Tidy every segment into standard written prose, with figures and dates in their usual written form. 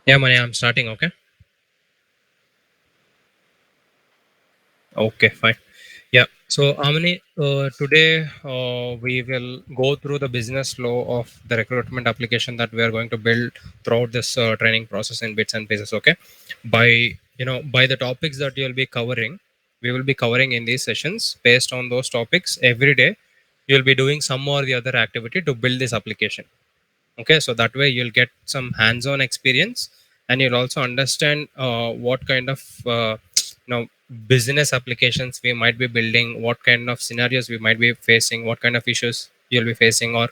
Yeah, Mani, I'm starting. Okay. Okay, fine. Yeah. So, Amani, today we will go through the business flow of the recruitment application that we are going to build throughout this training process in bits and pieces. Okay. By by the topics that you'll be covering, we will be covering in these sessions. Based on those topics, every day you'll be doing some or the other activity to build this application. Okay, so that way you'll get some hands-on experience, and you'll also understand what kind of business applications we might be building, what kind of scenarios we might be facing, what kind of issues you'll be facing, or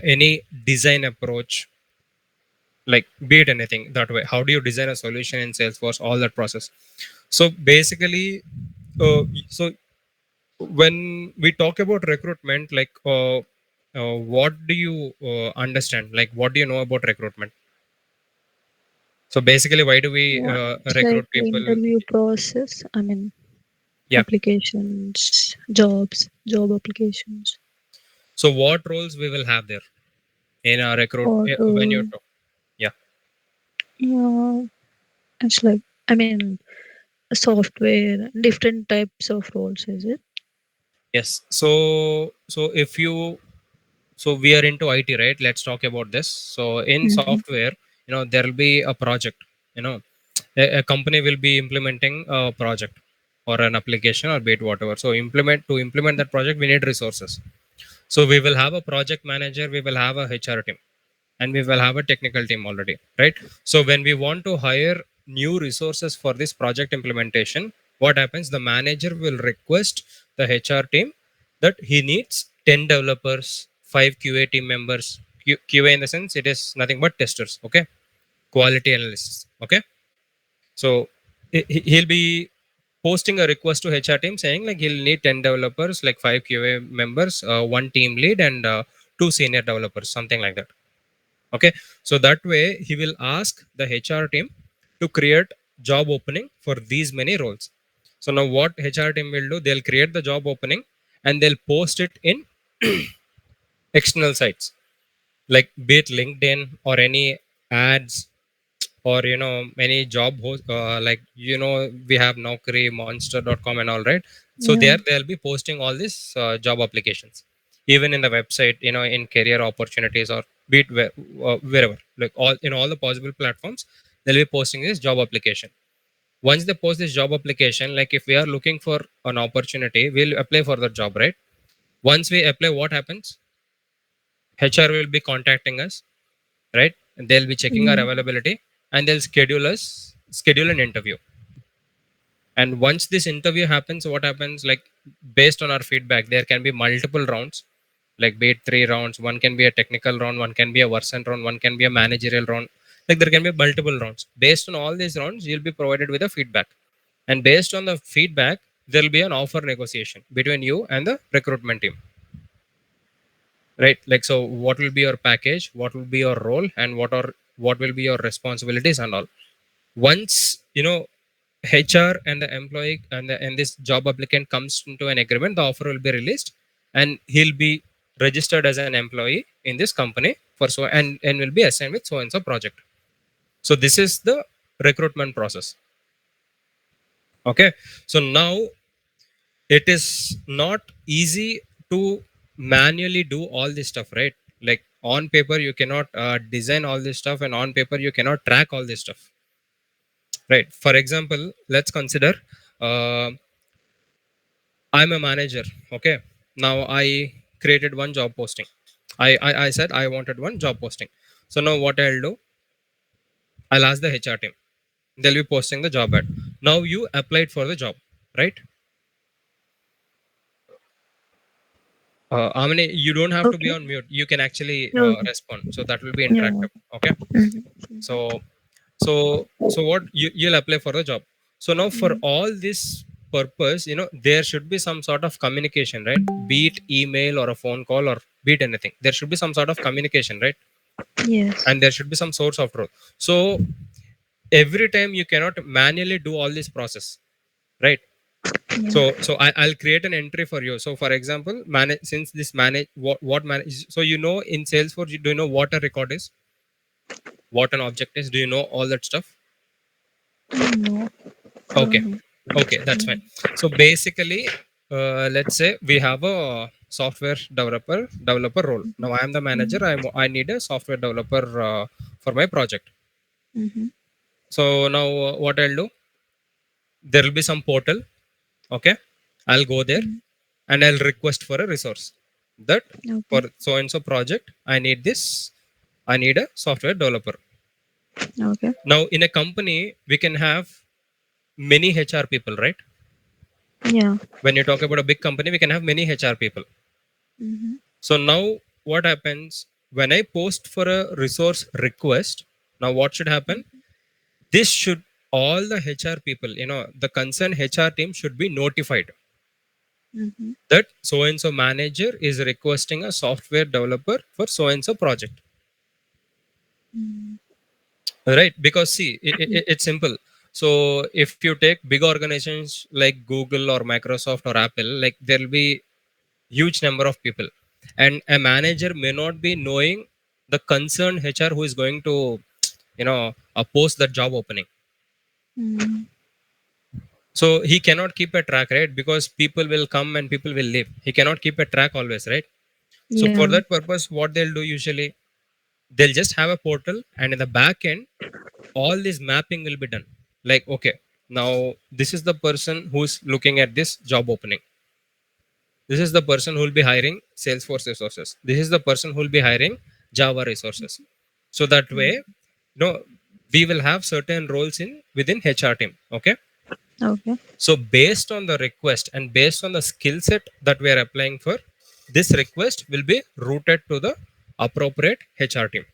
any design approach, like be it anything that way. How do you design a solution in Salesforce, all that process. So basically, so when we talk about recruitment, like what do you understand, like what do you know about recruitment? So basically, why do we Yeah, it's like recruit the people? interview process. I mean, Yeah. applications, jobs, job applications. So what roles we will have there in a recruit Or when you talk? Yeah. yeah, it's like I mean, software, different types of roles. Is it? Yes. So if you, so we are into IT, right? Let's talk about this. So in Mm-hmm. software, there will be a project. You know, a company will be implementing a project or an application or be it whatever. So implement that project, we need resources. So we will have a project manager, we will have a HR team, and we will have a technical team already, right? So when we want to hire new resources for this project implementation, what happens? The manager will request the HR team that he needs 10 developers, 5 QA team members. QA in the sense it is nothing but testers, okay? Quality analysts, okay? So he'll be posting a request to HR team saying like he'll need 10 developers, like 5 QA members, one team lead, and two senior developers, something like that. Okay, so that way he will ask the HR team to create job opening for these many roles. So now what HR team will do, they'll create the job opening and they'll post it in external sites, like be it LinkedIn or any ads, or any job host, like we have Naukri, monster.com and all, right? So Yeah. there they'll be posting all these job applications, even in the website, in career opportunities, or be it wherever, like all in all the possible platforms, they'll be posting this job application. Once they post this job application, like if we are looking for an opportunity, we'll apply for the job, right? Once we apply, what happens? HR will be contacting us, right? And they'll be checking our Yeah. availability, and they'll schedule an interview. And once this interview happens, what happens? Like based on our feedback, there can be multiple rounds, like be it 3 rounds. One can be a technical round, one can be a version round, one can be a managerial round. Like there can be multiple rounds. Based on all these rounds, you'll be provided with a feedback, and based on the feedback, there'll be an offer negotiation between you and the recruitment team, right? Like, so what will be your package, what will be your role, and what will be your responsibilities and all. Once HR and the employee and this job applicant comes into an agreement, the offer will be released, and he'll be registered as an employee in this company for so, and will be assigned with so and so project. So this is the recruitment process. Okay, so now it is not easy to manually do all this stuff, right? Like on paper you cannot design all this stuff, and on paper you cannot track all this stuff, right? For example, let's consider, uh, I'm a manager. Okay, now I created one job posting. I said I wanted one job posting. So now what I'll do, I'll ask the HR team, they'll be posting the job ad. Now you applied for the job, right? I mean, you don't have to be Okay. on mute. You can actually Okay. respond. So that will be Yeah. interactive. Okay. Mm-hmm. So so what you'll apply for the job. So now for Mm. all this purpose, there should be some sort of communication, right? Be it email or a phone call or be it anything. There should be some sort of communication, right? Yes. And there should be some source of truth. So every time you cannot manually do all this process, right? Yeah. So I'll create an entry for you. So for example, manage, since this manage what manage, so in Salesforce, do you know what a record is? what an object is? Do you know all that stuff? No, I Okay, don't know. okay, that's fine. So basically, let's say we have a software developer role. Now I am the manager. I need a software developer for my project. Mm-hmm. So now what I'll do? There will be some portal. Okay, I'll go there and I'll request for a resource that for Okay. so and so project I need this. I need a software developer. Okay. Now in a company we can have many HR people, right? Yeah. When you talk about a big company, we can have many HR people. Mm-hmm. So now what happens when I post for a resource request? Now what should happen? This should all the HR people, the concerned HR team should be notified Mm-hmm. that so and so manager is requesting a software developer for so and so project. Mm-hmm. Right, because see, it's simple. So if you take big organizations like Google or Microsoft or Apple, like there will be huge number of people, and a manager may not be knowing the concerned HR who is going to post that job opening. Mm-hmm. So he cannot keep a track, right? Because people will come and people will leave. He cannot keep a track always, right? So for Yeah. that purpose, what they'll do usually, they'll just have a portal, and in the back end all this mapping will be done. Like, okay, now this is the person who's looking at this job opening. This is the person who will be hiring Salesforce resources. This is the person who will be hiring Java resources. So that way, we will have certain roles in within HR team. Okay. Okay. So based on the request and based on the skill set that we are applying for, this request will be routed to the appropriate HR team.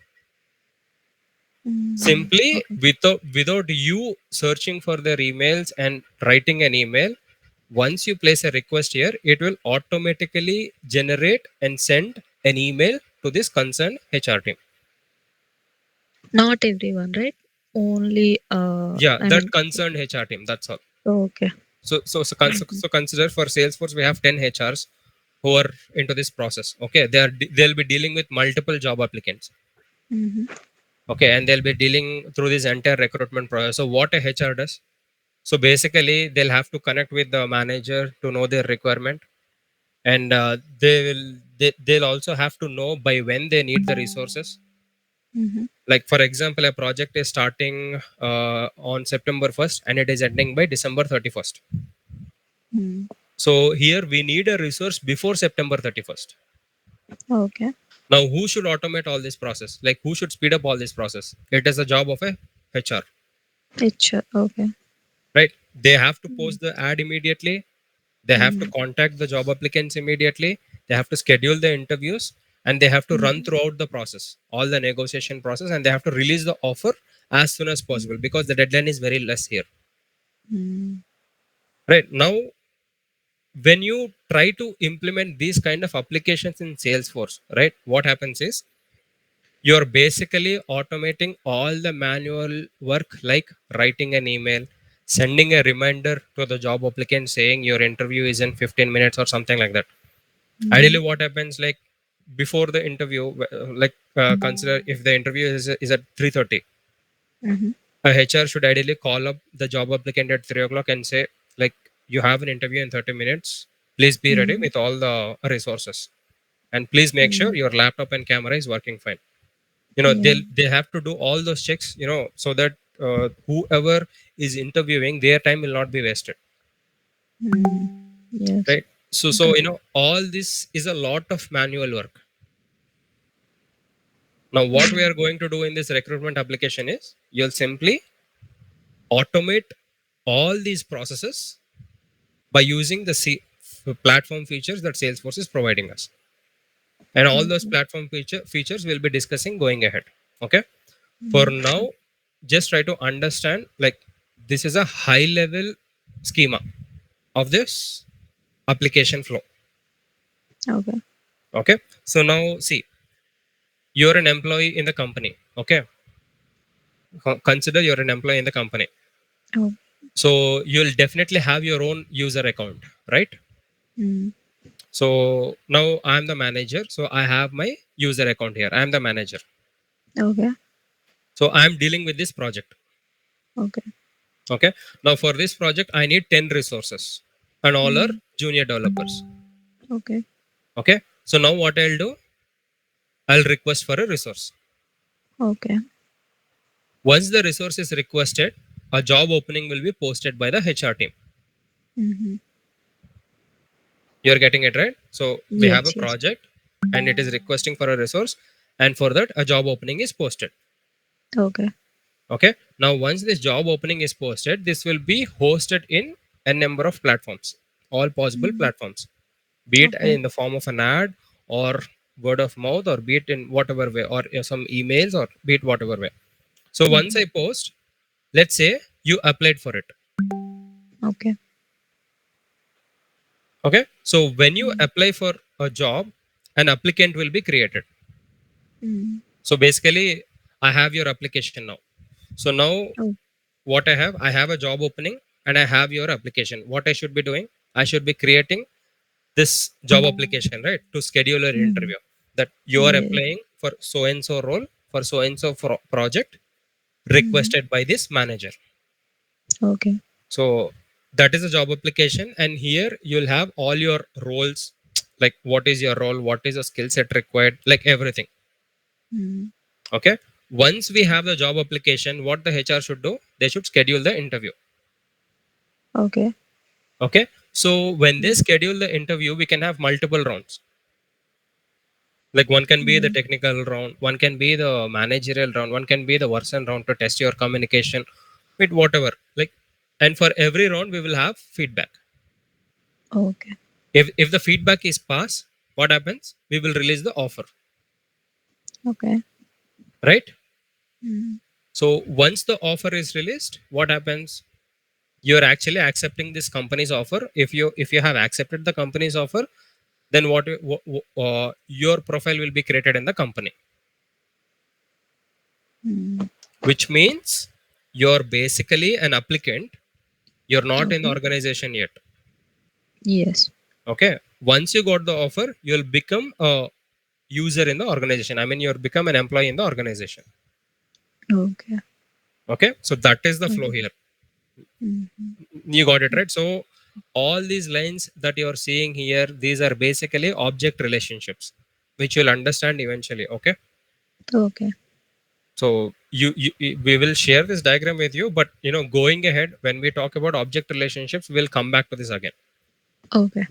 Mm-hmm. Simply Okay. without you searching for their emails and writing an email, once you place a request here, it will automatically generate and send an email to this concerned HR team. Not everyone, right? Only. Yeah, I that mean. concerned HR team, that's all. Okay. So consider for Salesforce we have 10 HRs who are into this process. Okay, they'll be dealing with multiple job applicants. Mm-hmm. Okay, and they'll be dealing through this entire recruitment process. So what a HR does, so basically they'll have to connect with the manager to know their requirement, and they'll also have to know by when they need the resources. Mm-hmm. Like for example, a project is starting on September 1st and it is ending by December 31st. Mm. So here we need a resource before September 31st. Okay. Now who should automate all this process? Like who should speed up all this process? It is the job of a HR, Picture. Okay. right? They have to Mm-hmm. post the ad immediately. They have to contact the job applicants immediately. They have to schedule the interviews, and they have to run Mm-hmm. throughout the process, all the negotiation process, and they have to release the offer as soon as possible because the deadline is very less here. Mm-hmm. Right now, when you try to implement these kind of applications in Salesforce, right, what happens is you're basically automating all the manual work, like writing an email, sending a reminder to the job applicant saying your interview is in 15 minutes or something like that. Ideally what happens, like before the interview, consider if the interview is at 3:30, Mm-hmm. a HR should ideally call up the job applicant at 3 o'clock and say, like, you have an interview in 30 minutes, please be ready Mm-hmm. with all the resources, and please make sure Mm-hmm. your laptop and camera is working fine. Yeah. They have to do all those checks, so that whoever is interviewing, their time will not be wasted, Mm. Yes. right? So Okay. all this is a lot of manual work. Now what we are going to do in this recruitment application is you'll simply automate all these processes by using the platform features that Salesforce is providing us, and all those Okay. platform features we'll be discussing going ahead. Okay, for Mm. now just try to understand, like, this is a high level schema of this application flow. Okay. Okay, so now see, you're an employee in the company. Okay, consider you're an employee in the company. Oh. So you'll definitely have your own user account, right? Mm. So now I'm the manager, so I have my user account here. I'm the manager. Okay. So I'm dealing with this project. Okay. Okay. Now for this project, I need 10 resources and all are Mm. junior developers. Okay. Okay. So now what I'll do, I'll request for a resource. Okay. Once the resource is requested, a job opening will be posted by the HR team. Mm-hmm. You're getting it right. So we have a Yes. Yes. project and it is requesting for a resource, and for that, a job opening is posted. Okay. Okay. Now, once this job opening is posted, this will be hosted in a number of platforms, all possible Mm. platforms, be it Okay. in the form of an ad or word of mouth, or be it in whatever way, or some emails, or be it whatever way. So once Mm-hmm. I post, let's say you applied for it. Okay. Okay. So when you Mm. apply for a job, an applicant will be created. Mm. So basically, I have your application now. So now Oh. what I have a job opening and I have your application. What I should be doing? I should be creating this job application, right? To schedule an Mm. interview, that you are Yes. applying for so and so role for so and so project Mm-hmm. requested by this manager. Okay. So that is a job application. And here you'll have all your roles, like what is your role, what is the skill set required, like everything. Mm. Okay. Once we have the job application, what the HR should do, they should schedule the interview. Okay. Okay. So when they Mm. schedule the interview, we can have multiple rounds. Like one can be the Mm. technical round, one can be the managerial round, one can be the version round to test your communication with whatever. Like, and for every round, we will have feedback. Okay. If the feedback is pass, what happens? We will release the offer, Okay. right? Mm. So once the offer is released, what happens? You're actually accepting this company's offer. If you have accepted the company's offer, then your profile will be created in the company, Mm. which means you're basically an applicant. You're not in the Okay. organization yet. Yes. Okay. Once you got the offer, you'll become a user in the organization. I mean, you'll become an employee in the organization. Okay. Okay. So that is the flow Okay. here. Mm-hmm. You got it right. So all these lines that you're seeing here, these are basically object relationships, which you'll understand eventually. Okay. Okay. So we will share this diagram with you, but going ahead, when we talk about object relationships, we'll come back to this again, Okay.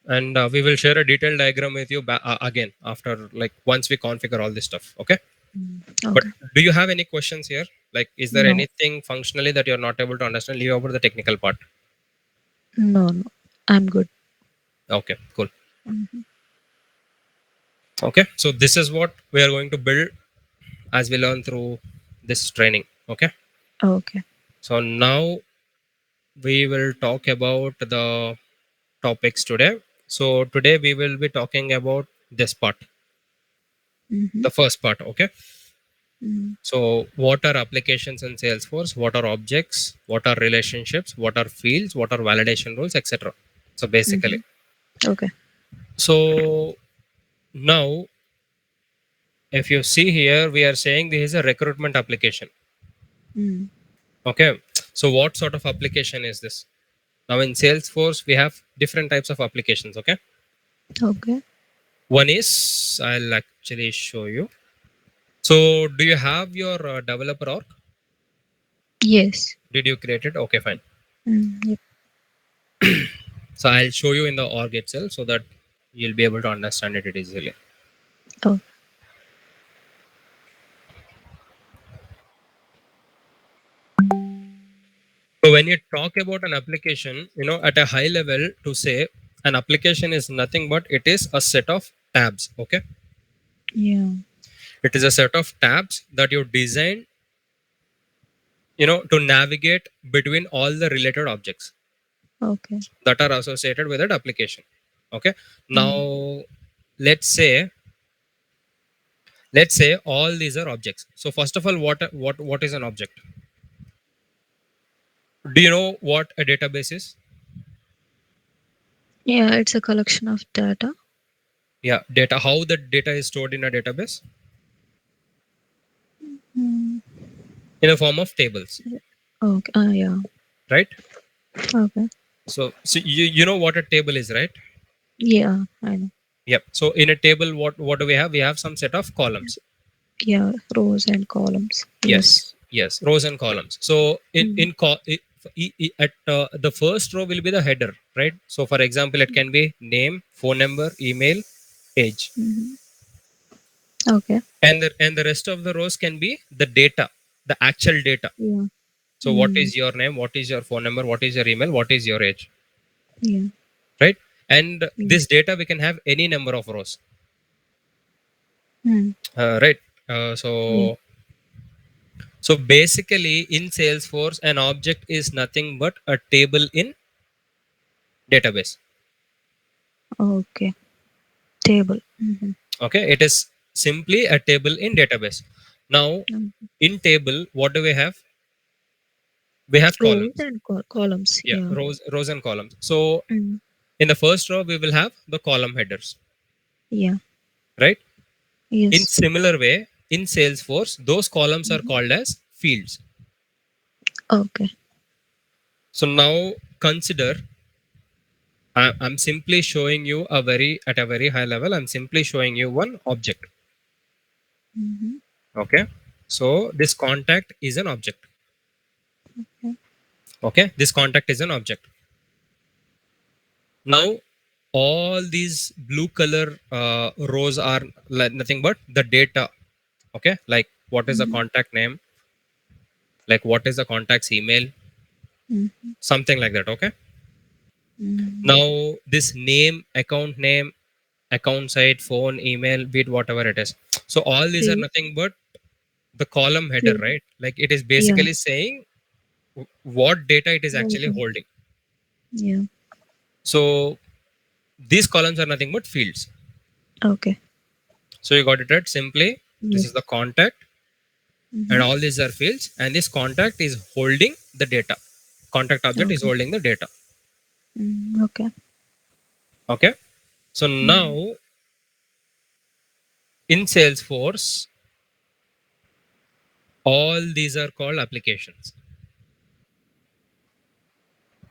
and we will share a detailed diagram with you again after, like, once we configure all this stuff. Okay. Mm. But Okay. do you have any questions here? Like, is there No. anything functionally that you're not able to understand? Leave over the technical part. No. No. I'm good. Okay, cool. Mm-hmm. Okay, so this is what we are going to build as we learn through this training. Okay. Okay. So now we will talk about the topics today. So today we will be talking about this part, Mm-hmm. the first part. Okay. Mm. So what are applications in Salesforce? What are objects? What are relationships? What are fields? What are validation rules, etc. So basically, Mm-hmm. Okay. so now if you see here, we are saying this is a recruitment application. Mm. Okay. So what sort of application is this? Now in Salesforce, we have different types of applications. Okay. Okay. One is, I'll actually show you. So do you have your developer org? Yes. Did you create it? Okay, fine. Mm. Yep. So I'll show you in the org itself so that you'll be able to understand it easily. Oh. So when you talk about an application, at a high level, to say an application is nothing but it is a set of tabs. Okay. Yeah. It is a set of tabs that you design, to navigate between all the related objects Okay. that are associated with that application. Okay. Mm. Now let's say all these are objects. So first of all, what is an object? Do you know what a database is? Yeah. It's a collection of data. Yeah, data. How the data is stored in a database? Mm. in the form of tables, Okay. Yeah. right? Okay. So you know what a table is, right? Yeah, I know. Yep. So in a table, what do we have? We have some set of columns. Yeah, rows and columns. Yes. Yes, yes, rows and columns. So Mm-hmm. at the first row will be the header, right? So for example, it can be name, phone number, email, age, Mm-hmm. Okay. and the rest of the rows can be the data, the actual data. Yeah. So what Mm. is your name? What is your phone number? What is your email? What is your age? Yeah. Right? And Yeah. this data we can have any number of rows. Mm. Right. Yeah. So basically, in Salesforce, an object is nothing but a table in database. Okay. Table. Mm-hmm. Okay, it is simply a table in database. Now, in table, what do we have? We have Rows columns. and columns. Yeah, Yeah. rows and columns. So Mm. in the first row, we will have the column headers, Yeah. right? In Yes. similar way, in Salesforce, those columns are Mm-hmm. called as fields. Okay. So now consider, I'm simply showing you at a very high level. I'm simply showing you one object. Mm-hmm. Okay. So this contact is an object. Okay. Okay. This contact is an object. Now all these blue color rows are nothing but the data. Okay. Like what is the Mm-hmm. contact name? Like what is the contact's email? Mm-hmm. Something like that. Okay. Mm-hmm. Now this name, account site, phone, email, bit, whatever it is. So all these are Field. nothing but the column header, Field. right? Like it is Yeah. basically saying what data it is actually Okay. holding. Yeah. So these columns are nothing but fields. Okay. So you got it right. Simply, this is Yes. the contact, and Mm-hmm. all these are fields, and this contact is holding the data. Contact object is Okay. holding the data. Mm. Okay. Okay. So Mm. now in Salesforce, all these are called applications.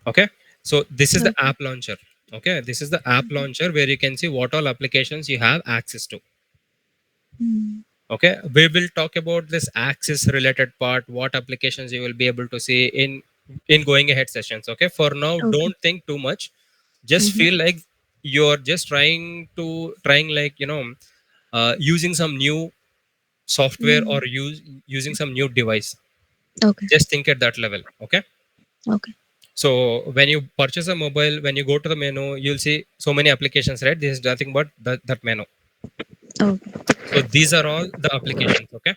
Okay. So this is the Okay. app launcher. Okay. This is the app Mm-hmm. launcher where you can see what all applications you have access to. Mm. Okay, we will talk about this access related part, what applications you will be able to see in going ahead sessions. Okay, for now Okay. don't think too much, just Mm-hmm. feel like you're just trying like using some new software or Mm. using some new device. Okay. Just think at that level. Okay, Okay. so when you purchase a mobile, when you go to the menu, you'll see so many applications, right? This is nothing but that menu. Okay. So these are all the applications. Okay,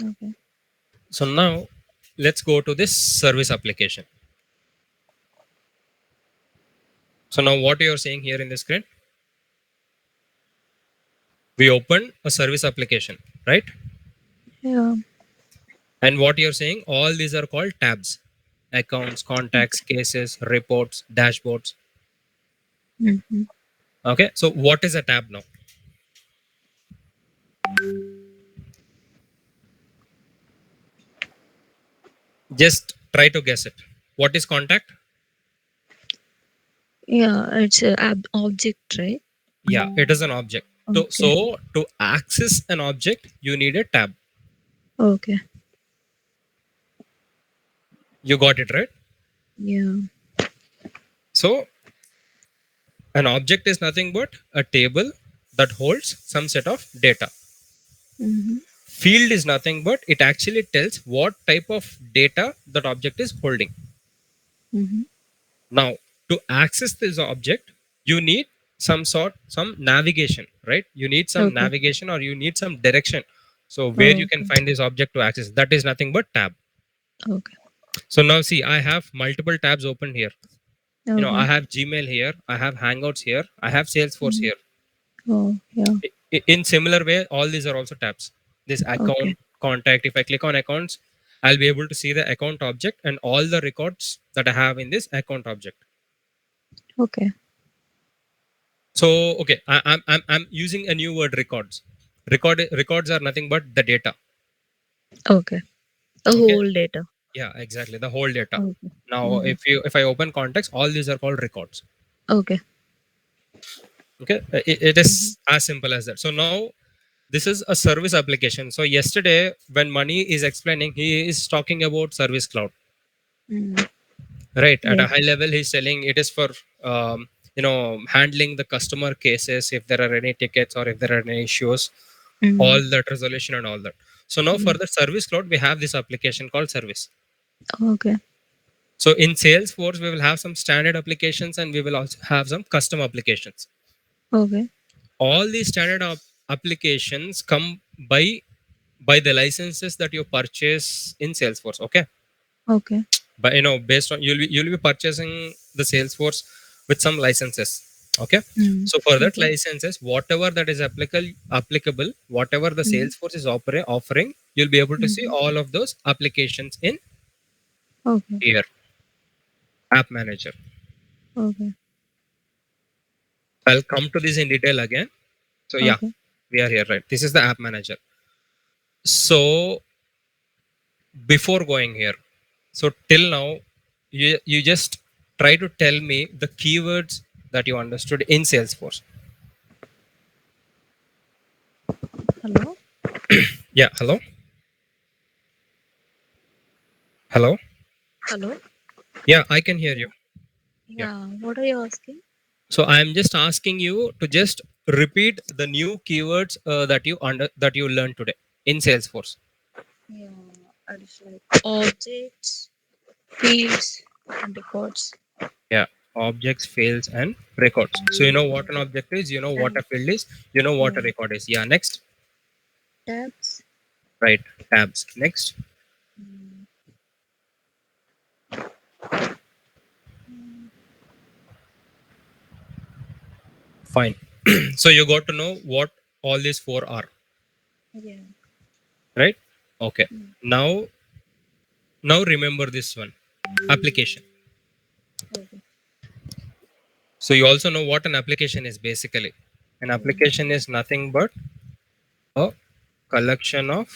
Okay. so now let's go to this service application. So now what you're seeing here in the screen, we open a service application, right? Yeah. And what you're saying, all these are called tabs: accounts, contacts, cases, reports, dashboards. Mm-hmm. Okay, so what is a tab now? Just try to guess it. What is contact? Yeah. It's a object, right? Yeah, it is an object. Okay. So to access an object, you need a tab. Okay. You got it right. Yeah. So an object is nothing but a table that holds some set of data. Mm-hmm. Field is nothing but it actually tells what type of data that object is holding. Mm-hmm. Now, to access this object, you need some navigation, right? You need some Okay. navigation or you need some direction. So where you can Okay. find this object to access, that is nothing but tab. Okay. So now see, I have multiple tabs open here. I Okay. have Gmail here, I have Hangouts here, I have Salesforce Mm. here. Oh, yeah. In similar way, all these are also tabs. This Okay. account, contact, if I click on accounts, I'll be able to see the account object and all the records that I have in this account object. Okay. So okay, I'm using a new word: records. Records are nothing but the data. Okay. A Okay. whole data. Yeah, exactly. The whole data. Okay. Now, Mhm. if I open context, all these are called records. Okay. Okay, it Mhm. is as simple as that. So now this is a service application. So yesterday, when Mani is explaining, he is talking about Service Cloud, Mm. right? At a Yes. high level, he's telling it is for handling the customer cases if there are any tickets or if there are any issues, all Mm. that resolution and all that. So now for Mm. the Service Cloud, we have this application called Service. Okay. So in Salesforce, we will have some standard applications and we will also have some custom applications. Okay. All these standard applications come by the licenses that you purchase in Salesforce. Okay, Okay. but based on you'll be purchasing the Salesforce with some licenses. Okay, Mm. so for that Okay. licenses, whatever that is applicable, whatever the Mhm. Salesforce is offering, you'll be able to see Mhm. all of those applications in Okay. here, App Manager. Okay. I'll come to this in detail again. So yeah, Okay. we are here, right? This is the App Manager. So before going here, so till now, you just try to tell me the keywords that you understood in Salesforce. Hello. Yeah, hello, hello. Hello. Yeah, I can hear you. Yeah. Yeah. Yeah. What are you asking? So I am just asking you to just repeat the new keywords that you learned today in Salesforce. Yeah. It's like objects, fields, and records. Yeah, objects, fields, and records. So you know what an object is, you know what a And field is, you know what a yeah, record is. Yeah, next. tabs. Right, tabs. Next. Mm. Mm. Fine. So you got to know what all these four are, Yeah. right? Okay. Mm. Now, remember this one, application. Okay. So you also know what an application is basically. An Mm. application is nothing but a collection of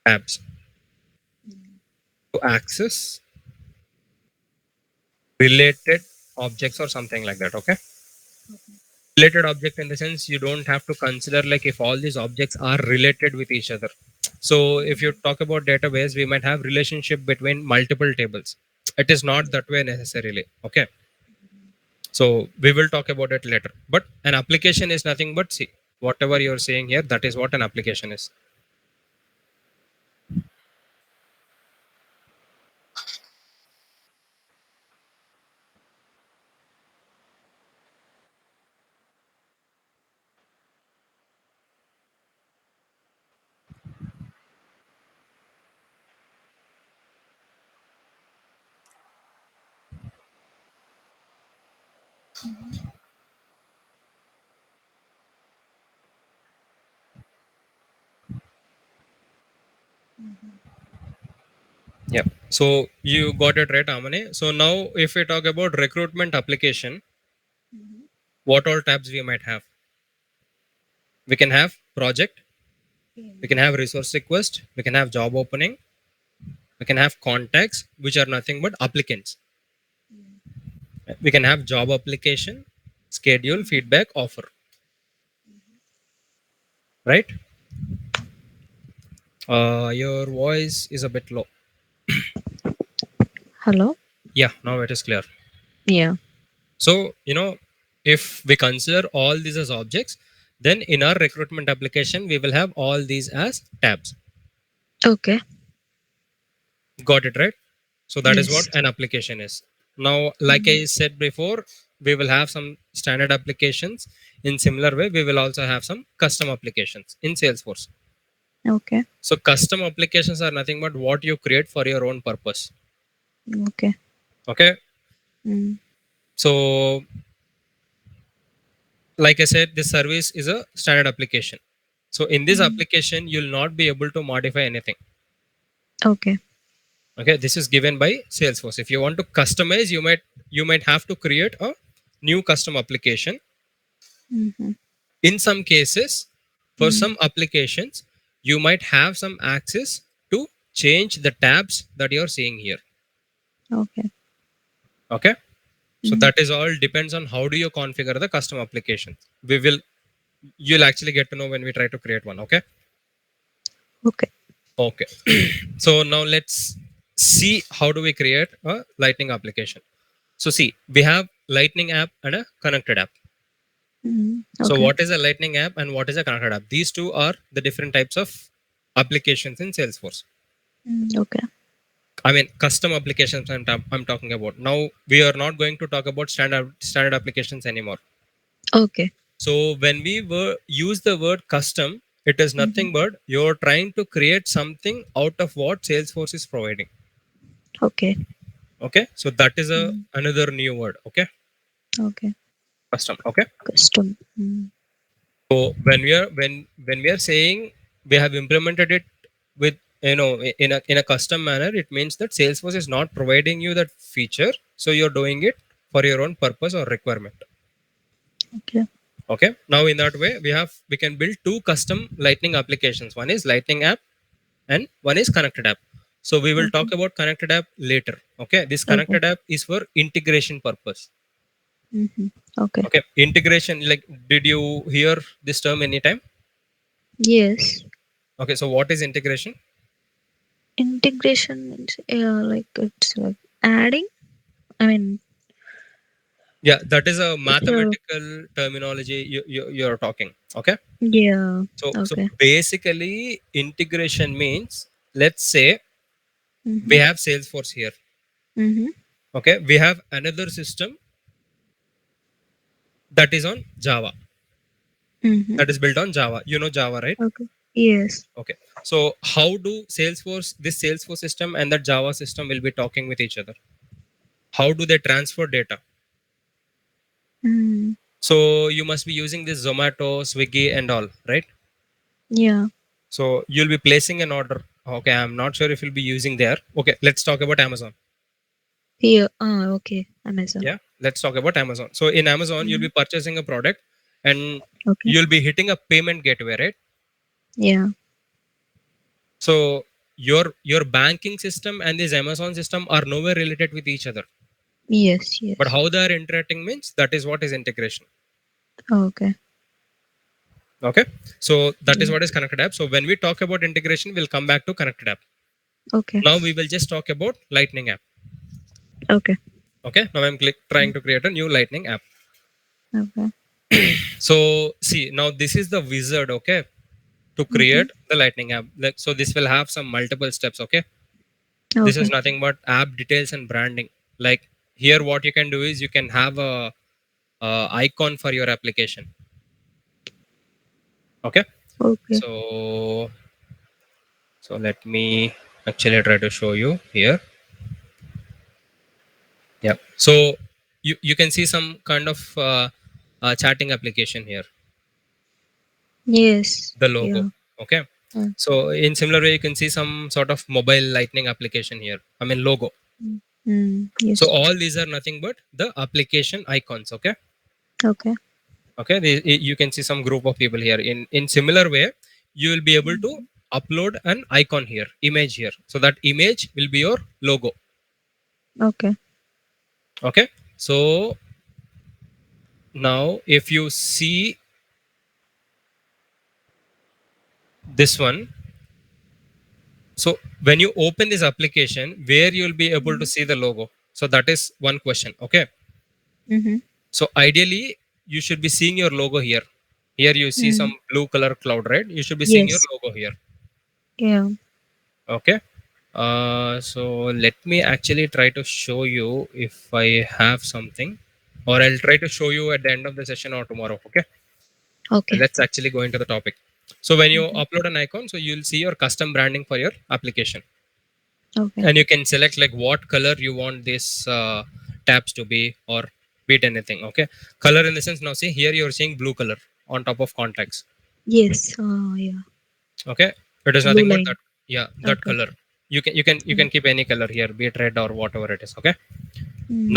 tabs Mm. to access related objects or something like that. Okay. Okay. Related object in the sense you don't have to consider like if all these objects are related with each other. So if you Mm. talk about database, we might have relationship between multiple tables. It is not that way necessarily. Okay. So we will talk about it later. But an application is nothing but see whatever you're saying here, that is what an application is. Mhm. Mhm. Yeah. So you got it right, Amane. So now if we talk about recruitment application, Mhm. what all tabs we might have? We can have project, Yeah. we can have resource request, we can have job opening, we can have contacts, which are nothing but applicants. Mm. We can have job application, schedule, Mhm. feedback, offer, right? Your voice is a bit low. Hello. Yeah, now it is clear. Yeah. So, if we consider all these as objects, then in our recruitment application, we will have all these as tabs. Okay. Got it right? So that is what Yes. an application is. Now, like Mhm. I said before, we will have some standard applications. In similar way, we will also have some custom applications in Salesforce. Okay. So custom applications are nothing but what you create for your own purpose. Okay. Okay. Mm. So like I said, this service is a standard application. So in this Mm. application, you'll not be able to modify anything. Okay. Okay. This is given by Salesforce. If you want to customize, you might have to create a new custom application. Mhm. In some cases, for Mm. some applications, you might have some access to change the tabs that you're seeing here. Okay. Okay, so Mm. that is all depends on how do you configure the custom application. You'll actually get to know when we try to create one. Okay. Okay. Okay. So now let's see how do we create a lightning application. So see, we have lightning app and a connected app. So Okay. what is a lightning app and what is a connected app? These two are the different types of applications in Salesforce. Okay. I mean, custom applications I'm talking about. Now we are not going to talk about standard applications anymore. Okay. So when we use the word custom, it is Mhm. nothing but you're trying to create something out of what Salesforce is providing. Okay. Okay, so that is a Mm. another new word. Okay, Okay. custom. Okay, Custom. so when we are saying we have implemented it with, in a custom manner, it means that Salesforce is not providing you that feature, so you're doing it for your own purpose or requirement. Okay. Okay, now in that way we can build two custom lightning applications. One is lightning app and one is connected app. So we will talk Okay. about connected app later. Okay, this Okay. connected app is for integration purpose. Okay. Okay, integration, like, did you hear this term anytime? Yes. Okay, so what is integration? Integration means like it's like adding. I mean, Yeah, that is a it's a mathematical terminology you're talking. Okay, yeah. so Okay. basically integration means, let's say we Mm-hmm. have Salesforce here. Mm-hmm. Okay, we have another system that is on Java, Mm-hmm. that is built on Java. You know Java, right? Okay. Yes. Okay, so how do this Salesforce system and that Java system will be talking with each other? How do they transfer data? Mm. So you must be using this Zomato, Swiggy and all, right? Yeah. So you'll be placing an order. Okay, I'm not sure if you'll be using there. Okay, let's talk about Amazon. Here. Okay. Amazon. Yeah, let's talk about Amazon. So in Amazon, you'll Mm. be purchasing a product and Okay. you'll be hitting a payment gateway, right? Yeah. So your banking system and this Amazon system are nowhere related with each other. Yes. But Yes. how they are interacting means that is what is integration. Okay. Okay, so that is Yeah. what is connected app. So when we talk about integration, we'll come back to connected app. Okay. Now we will just talk about Lightning app. Okay. Okay, now I'm trying to create a new Lightning app. Okay. So see, now this is the wizard. Okay, to Mm-hmm. create the Lightning app. Like, so this will have some multiple steps. Okay, this is Okay. nothing but app details and branding. Like, here what you can do is you can have a icon for your application. Okay, Okay. so let me actually try to show you here. Yeah, so you can see some kind of chatting application here, Yes. the logo. Yeah. Okay, so in similar way you can see some sort of mobile lightning application here, I mean logo. So Yes. all these are nothing but the application icons. Okay, Okay. okay, you can see some group of people here. In similar way, you will be able to upload an icon here, image here, so that image will be your logo. Okay. Okay, so now if you see this one, so when you open this application, where you'll be able to see the logo? So that is one question. Okay, Mm-hmm. so ideally you should be seeing your logo here. Here you see some Mm. blue color cloud, right? You should be seeing your Yes. logo here. Yeah. Okay, so let me actually try to show you if I have something, or I'll try to show you at the end of the session or tomorrow. Okay, Okay. let's actually go into the topic. So when you Mm-hmm. upload an icon, so you'll see your custom branding for your application, Okay. and you can select like what color you want this tabs to be, or be it anything. Okay, color in the sense, now see here you're seeing blue color on top of contacts. Yes. Yeah. Okay, it is Blue nothing but line. that. Yeah, that Okay. color. You can keep any color here, be it red or whatever it is. Okay,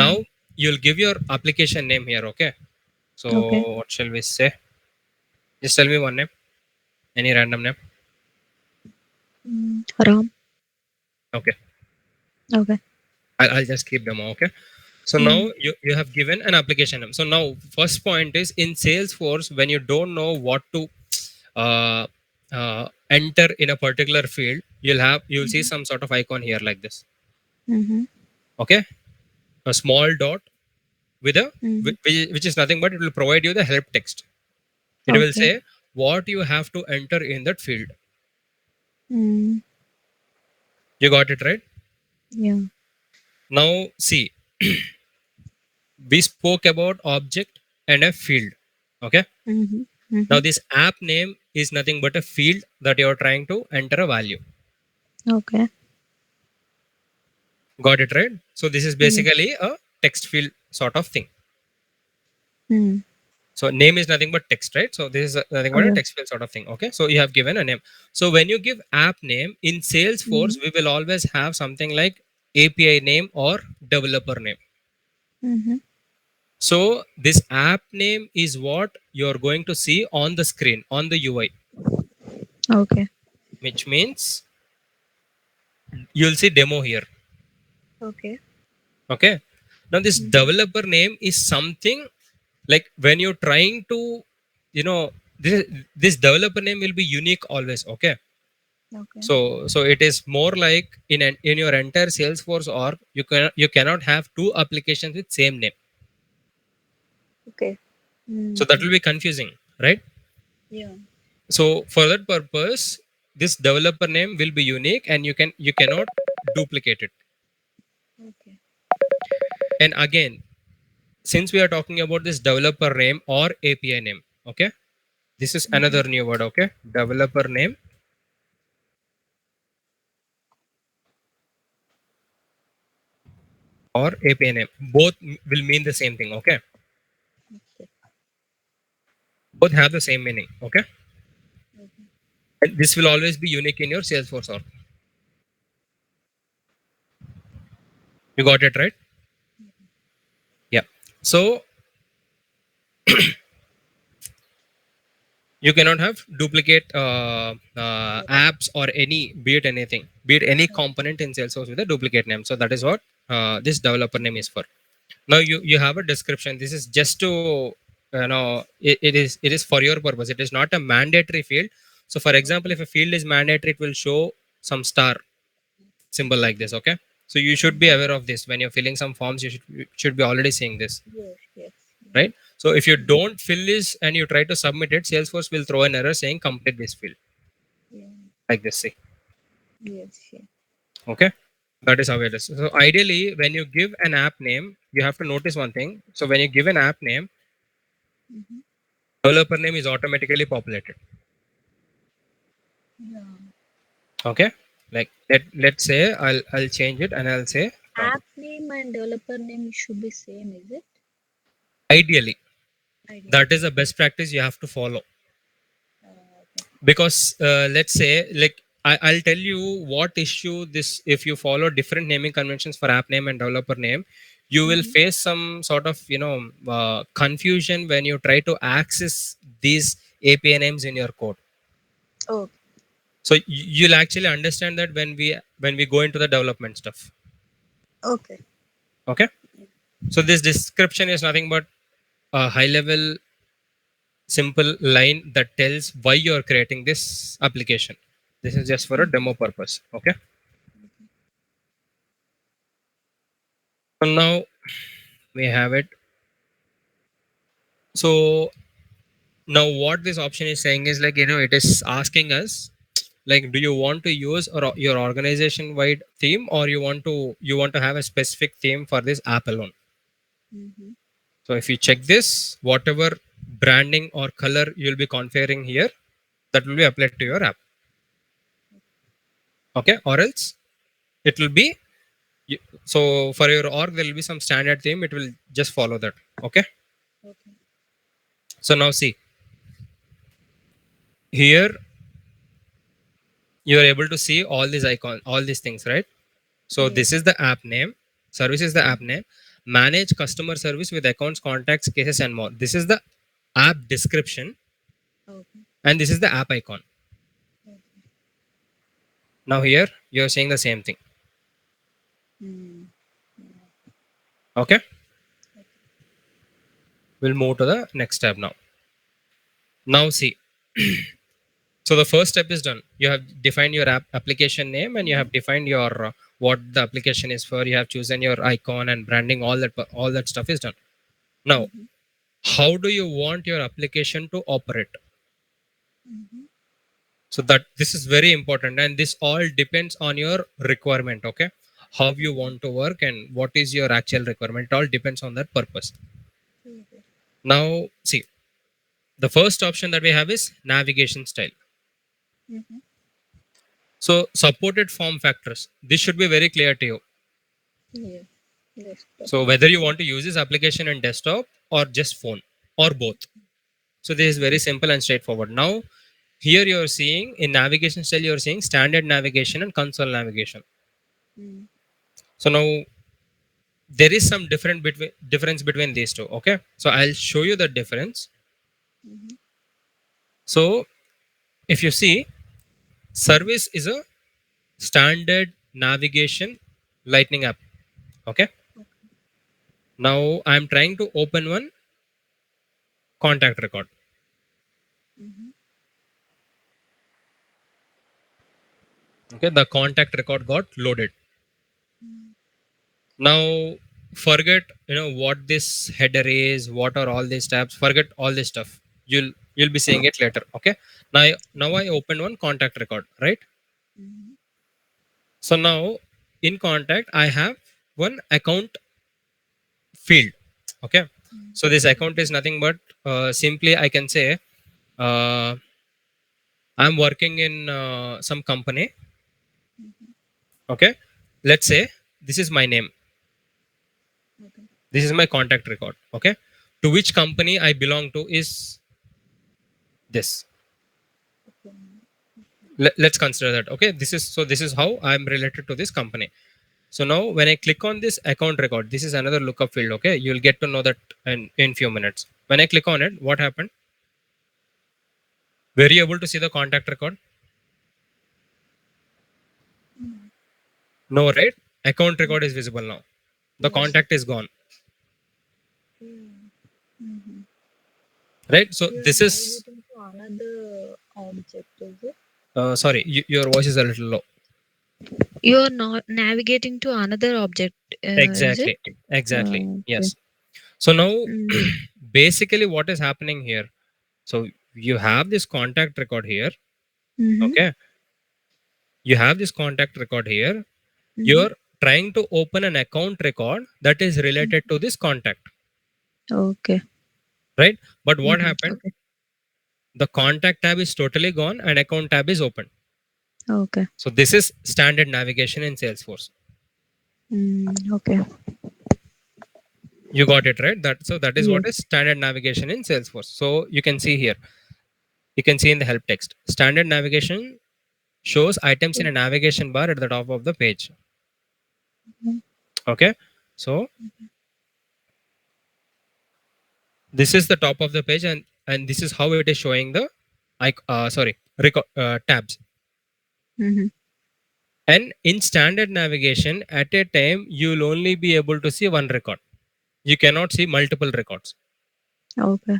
now Mm. you'll give your application name here. Okay, so Okay. what shall we say? Just tell me one name, any random name. Ram. Okay, Okay. I'll just keep them. Okay. So now Mm. you have given an application name. So now first point is in Salesforce, when you don't know what to uh, enter in a particular field, you'll see Mhm. some sort of icon here like this. Mhm. Okay, a small dot with a Mhm. which is nothing but it will provide you the help text. It will Okay. say what you have to enter in that field. Mm. You got it right. Yeah. Now see, we spoke about object and a field. Okay. Mhm. Now Mhm. this app name is nothing but a field that you are trying to enter a value. Okay. Got it right. So this is Yes. basically a text field sort of thing. Mm. So name is nothing but text, right? So this is nothing but a Okay. text field sort of thing. Okay. So you have given a name. So when you give app name in Salesforce, Mhm. we will always have something like API name or developer name. Mhm. So this app name is what you're going to see on the screen on the UI, Okay. which means you'll see demo here. Okay. Okay. Now this Mhm. developer name is something like when you're trying to, you know, this developer name will be unique always. Okay. Okay. So it is more like in your entire Salesforce org, you cannot have two applications with same name. Okay. So that Mhm. will be confusing, right? Yeah. So for that purpose, this developer name will be unique and you cannot duplicate it. Okay. And again, since we are talking about this developer name or API name, okay, this is Mhm. another new word. Okay, developer name or API name, both will mean the same thing. Okay, Okay. both have the same meaning. Okay, Okay. and this will always be unique in your Salesforce org. You got it right? Yeah. So you cannot have duplicate apps or any, be it anything, be it any Okay. component in Salesforce with a duplicate name. So that is what this developer name Okay. is for. Now you have a description. This is just to, it is for your purpose. It is not a mandatory field. So for example, Okay. if a field is mandatory, it will show some star symbol like this. Okay. So you should be Mhm. aware of this when you're filling some forms. You should be already seeing this, Yes. Yes. right? So if you Mhm. don't fill this and you try to submit it, Salesforce will throw an error saying complete this field Yeah. like this. See, Yes. Yes. okay, that is how it is. So ideally, when you give an app name, you have to notice one thing. So when you give an app name, Mhm. developer name is automatically populated. Yeah. Okay, like let's say I'll change it and I'll say App name and developer name should be same, is it? ideally Ideally. that is the best practice you have to follow. Okay. Because let's say like I'll tell you what issue this, if you follow different naming conventions for app name and developer name, you will Mhm. face some sort of confusion when you try to access these API names in your code. Okay. So you'll actually understand that when we go into the development stuff. Okay. Okay, so this description is nothing but a high level simple line that tells why you are creating this application. This is just for a Mhm. demo purpose. Okay, so now we have it. So now what this option is saying is like, it is asking us like, do you want to use your organization wide theme, or you want to have a specific theme for this app alone. Mhm. So if you check this, whatever branding or color you'll be configuring here, that will be applied to your app. Okay, or else it will be so for your org there will be some standard theme, it will just follow that. Okay, Okay. so now see here, you are able to see all these icons, all these things, right? So Yes. this is the app name, service is the app Mhm. name, manage customer service with accounts, contacts, cases, and more. This is the app description, Okay. and this is the app icon. Okay. Now here you are seeing the same thing. Mm. Okay, we'll move to the next tab now. Now see, so the first step is done. You have defined your application name, and you have defined your what the application is for. You have chosen your icon and branding. All that stuff is done. Now, Mhm. how do you want your application to operate? Mhm. So that this is very important, and this all depends on your requirement. Okay, how you want to work and what is your actual requirement. It all depends on that purpose. Okay. Now, see, the first option that we have is navigation style. Mhm. So supported form factors. This should be very clear to you. Yes. Desktop. So whether you want to use this application in desktop or just phone or both. So this is very simple and straightforward. Now here you are seeing in navigation style, you are seeing standard navigation and console navigation. Mm. So now there is some difference between these two. Okay, so I'll show you the difference. Mhm. So if you see, service is a standard navigation lightning app. Okay, now I'm trying to open one contact record. Mhm. Okay, the contact record got loaded. Mm. Now forget what this header is, what are all these tabs, forget all this stuff. You'll be seeing it later. Okay, now I open one contact record, right? Mhm. So now in contact I have one account field. Okay, Mm. so this account is nothing but simply I can say uh, I'm working in some company. Mhm. Okay, let's say this is my name, Okay. this is my contact record. Okay, to which company I belong to is this. Okay. Let's consider that. Okay, this is how I'm related to this company. So now when I click on this account record, this is another lookup field. Okay, you'll get to know that in few minutes. When I click on it, what happened? Were you able to see the contact record? Mm. No, right? Account Mm. record is visible now. The Yes. contact is gone, Mm. Mhm. right? So You are this is navigating to another object, is it? sorry, your voice is a little low. You are not navigating to another object, is it? Exactly, exactly, Okay. yes. So now Mm. basically what is happening here, so you have this contact record here. Mhm. Okay, you have this contact record here. Mhm. You're trying to open an account record that is related to this contact, Okay. right? But what Mhm. happened? Okay. The contact tab is totally gone and account tab is open. Okay. So this is standard navigation in Salesforce. Mm. Okay. You got it right. That is what Yes. is standard navigation in Salesforce. So you can see here. You can see in the help text. Standard navigation shows items in a navigation bar at the top of the page. Mhm. Okay. So this is the top of the page, and this is how it is showing the tabs. Mhm. And in standard navigation, at a time, you'll only be able to see one record. You cannot see multiple records. Okay.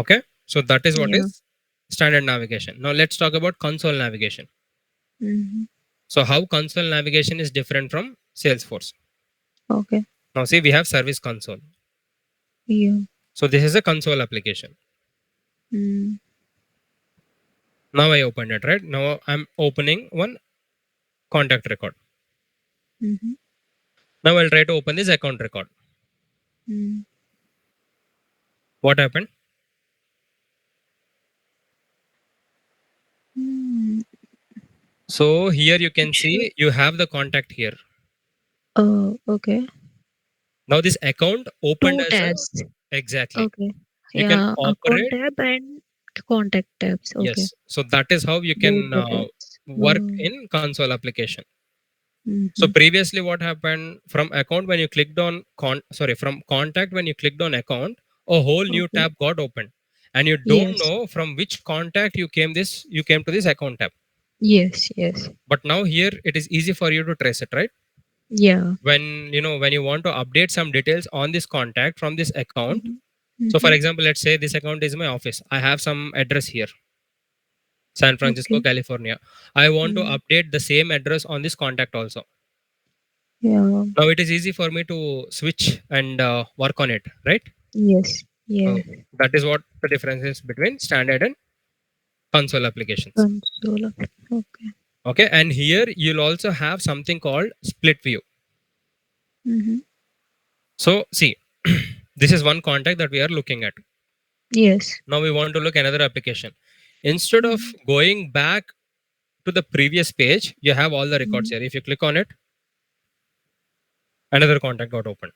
Okay. So that is what Yeah. is standard navigation. Now let's talk about console navigation. Mhm. So how console navigation is different from Salesforce? Okay. Now see, we have service console. Yeah. So this is a console application. Mm. Now I opened it, right? Now I'm opening one contact record. Mhm. Now I'll try to open this account record. Mm. What happened? Mm. So here you can Sure. see you have the contact here. Okay. Now this account opened Two as a tabs. exactly. Okay. You can Yeah. Account operate. tab and contact tabs. Okay. Yes. So that is how you Both can the tabs. work in console application. So Mhm. previously what happened from account when you clicked on from contact when you clicked on account, a whole new Okay. tab got opened and you don't Yes. know from which contact you came to this account tab. Yes, yes. But now here it is easy for you to trace it, right? Yeah. When when you want to update some details on this contact from this account. Mhm. So for Mhm. example, let's say this account is my office. I have some address here, San Francisco, Okay. California. I want to Mm. update the same address on this contact also. Yeah. Now it is easy for me to switch and work on it, right? Yes. So Yes. that is what the difference is between standard and console applications. Console. Okay. Okay, and here you'll also have something called split view. Mhm. So see, this is one contact that we are looking at. Yes. Now we want to look another application. Instead of Mhm. going back to the previous page, you have all the records Mhm. here. If you click on it, another contact got opened.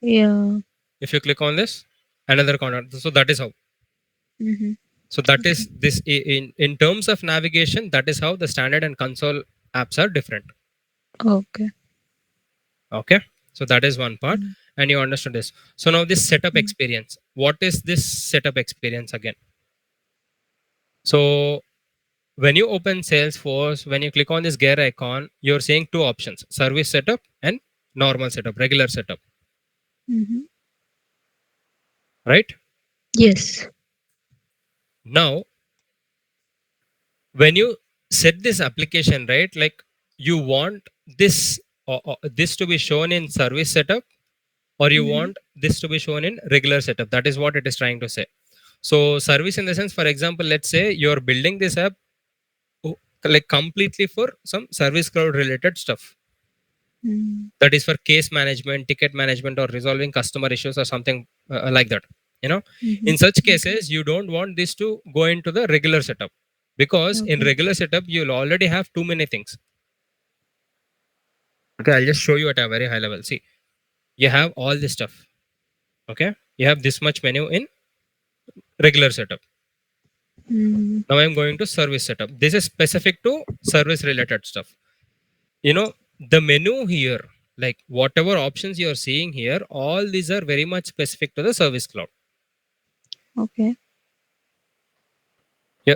Yeah. If you click on this, another contact. So that is how. Mhm. So that is Okay. this in terms of navigation. That is how the standard and console apps are different. Okay. Okay, so that is one part, Mm. and you understood this. So now this setup Mm. experience. What is this setup experience again? So when you open Salesforce, when you click on this gear icon, you're seeing two options: service setup and normal setup, regular setup, Mhm. right? Yes. Now, when you set this application, right, like you want this this to be shown in service setup, or you Mhm. want this to be shown in regular setup. That is what it is trying to say. So service in the sense, for example, let's say you're building this app like completely for some service cloud related stuff, Mm. that is for case management, ticket management, or resolving customer issues or something like that. In Mhm. such Okay. cases you don't want this to go into the regular setup, because in Okay. regular setup you'll already have too many things. Okay, I'll just show you at a very high level. See, you have all this stuff. Okay, you have this much menu in regular setup. Mm. Now I'm going to service setup. This is specific to service related stuff. you know the menu here, like whatever options you're seeing here, all these are very much specific to the service cloud. Okay.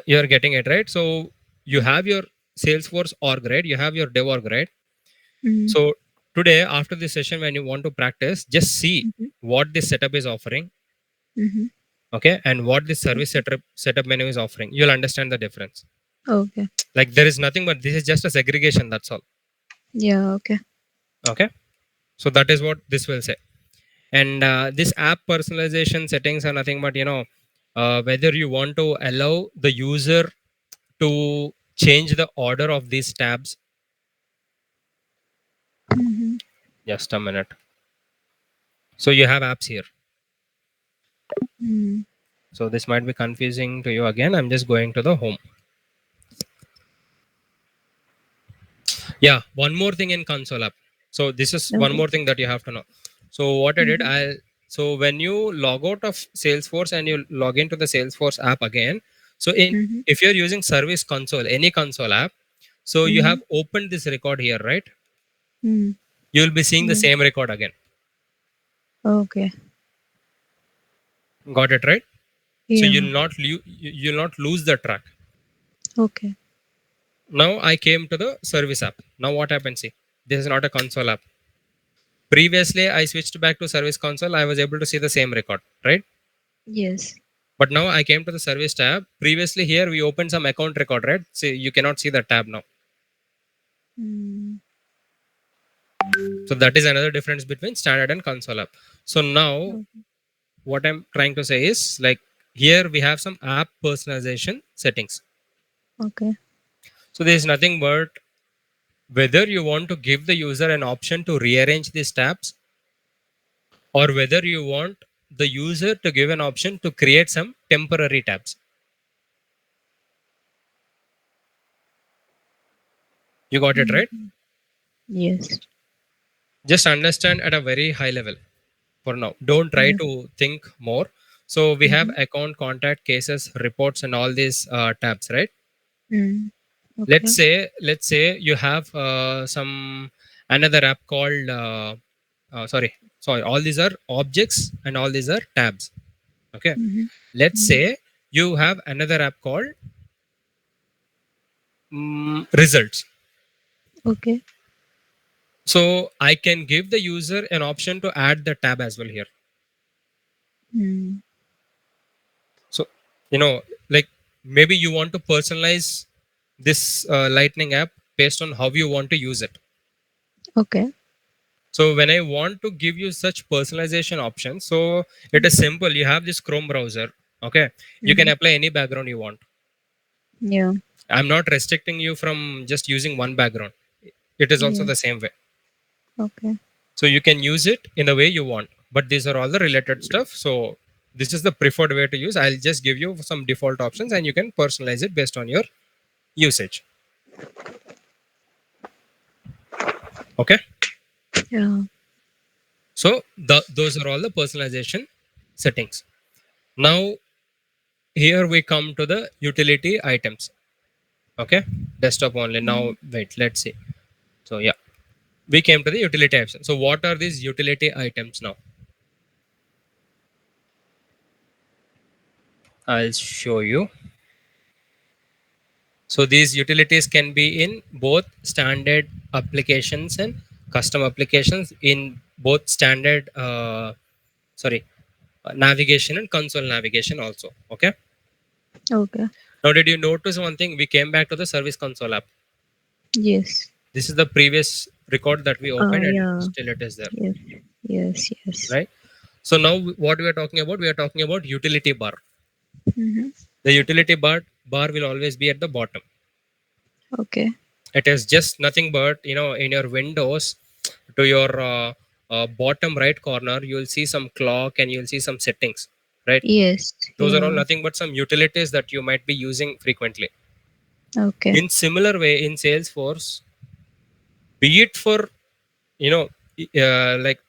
You're getting it, right? So you have your Salesforce org, right? You have your dev org, right? Mm. So today after this session, when you want to practice, just see Mhm. what this setup is offering. Mhm. Okay, and what this service Okay. setup menu is offering, you'll understand the difference. Okay. Like there is nothing but this is just a segregation, that's all. Yeah. Okay. Okay, so that is what this will say. And this app personalization settings are nothing but whether you want to allow the user to change the order of these tabs. Mhm. Just a minute. So you have apps here. Mm. So this might be confusing to you. Again, I'm just going to the home. Yeah, one more thing in console app. So this is one Okay. more thing that you have to know. So what I did, Mhm. so when you log out of Salesforce and you log into the Salesforce app again, so in Mhm. if you're using service console, any console app, so you have Mhm. opened this record here, right? Mm. You'll be seeing the Yeah. same record again. Okay. Got it, right? So Yeah. you'll not lose the track. Okay. Now I came to the service app. Now what happens? See, this is not a console app. Previously, I switched back to service console. I was able to see the same record, right? Yes. But now I came to the service tab. Previously, here we opened some account record, right? See, you cannot see the tab now. Mm. So that is another difference between standard and console app. So now Okay. what I'm trying to say is, like, here we have some app personalization settings. Okay. So there is nothing but whether you want to give the user an option to rearrange these tabs, or whether you want the user to give an option to create some temporary tabs. You got it, right? Mhm. Yes. Just understand at a very high level for now. Don't try Yeah. to think more. So we have Mhm. account, contact, cases, reports, and all these tabs, right? Mm. Okay. Let's say you have some another app called sorry, all these are objects and all these are tabs. Okay, Mhm. let's Mm. say you have another app called results. Okay. So I can give the user an option to add the tab as well here. Mm. So, like maybe you want to personalize this Lightning app based on how you want to use it. Okay. So when I want to give you such personalization options, so it is simple. You have this Chrome browser. Okay. You can Mm-hmm. apply any background you want. Yeah. I'm not restricting you from just using one background. It is also Yeah. the same way. Okay. So you can use it in the way you want. But these are all the related stuff. So this is the preferred way to use. I'll just give you some default options and you can personalize it based on your usage. Okay. Yeah. So those are all the personalization settings. Now here we come to the utility items. Okay, desktop only. Now Mm. wait, let's see. So yeah, we came to the utility items. So what are these utility items now? I'll show you. So these utilities can be in both standard applications and custom applications in both standard sorry navigation and console navigation also. Okay. Okay. Now did you notice one thing? We came back to the service console app. Yes. This is the previous record that we opened and Yeah. still it is there, Yes. Yes. Yes. right? So now what we are talking about, we are talking about utility bar. Mm-hmm. The utility bar will always be at the bottom. Okay. It is just nothing but in your Windows to your bottom right corner, you will see some clock and you will see some settings, right? Yes. Those are all Yeah. nothing but some utilities that you might be using frequently. Okay. In similar way, in Salesforce, be it for you know like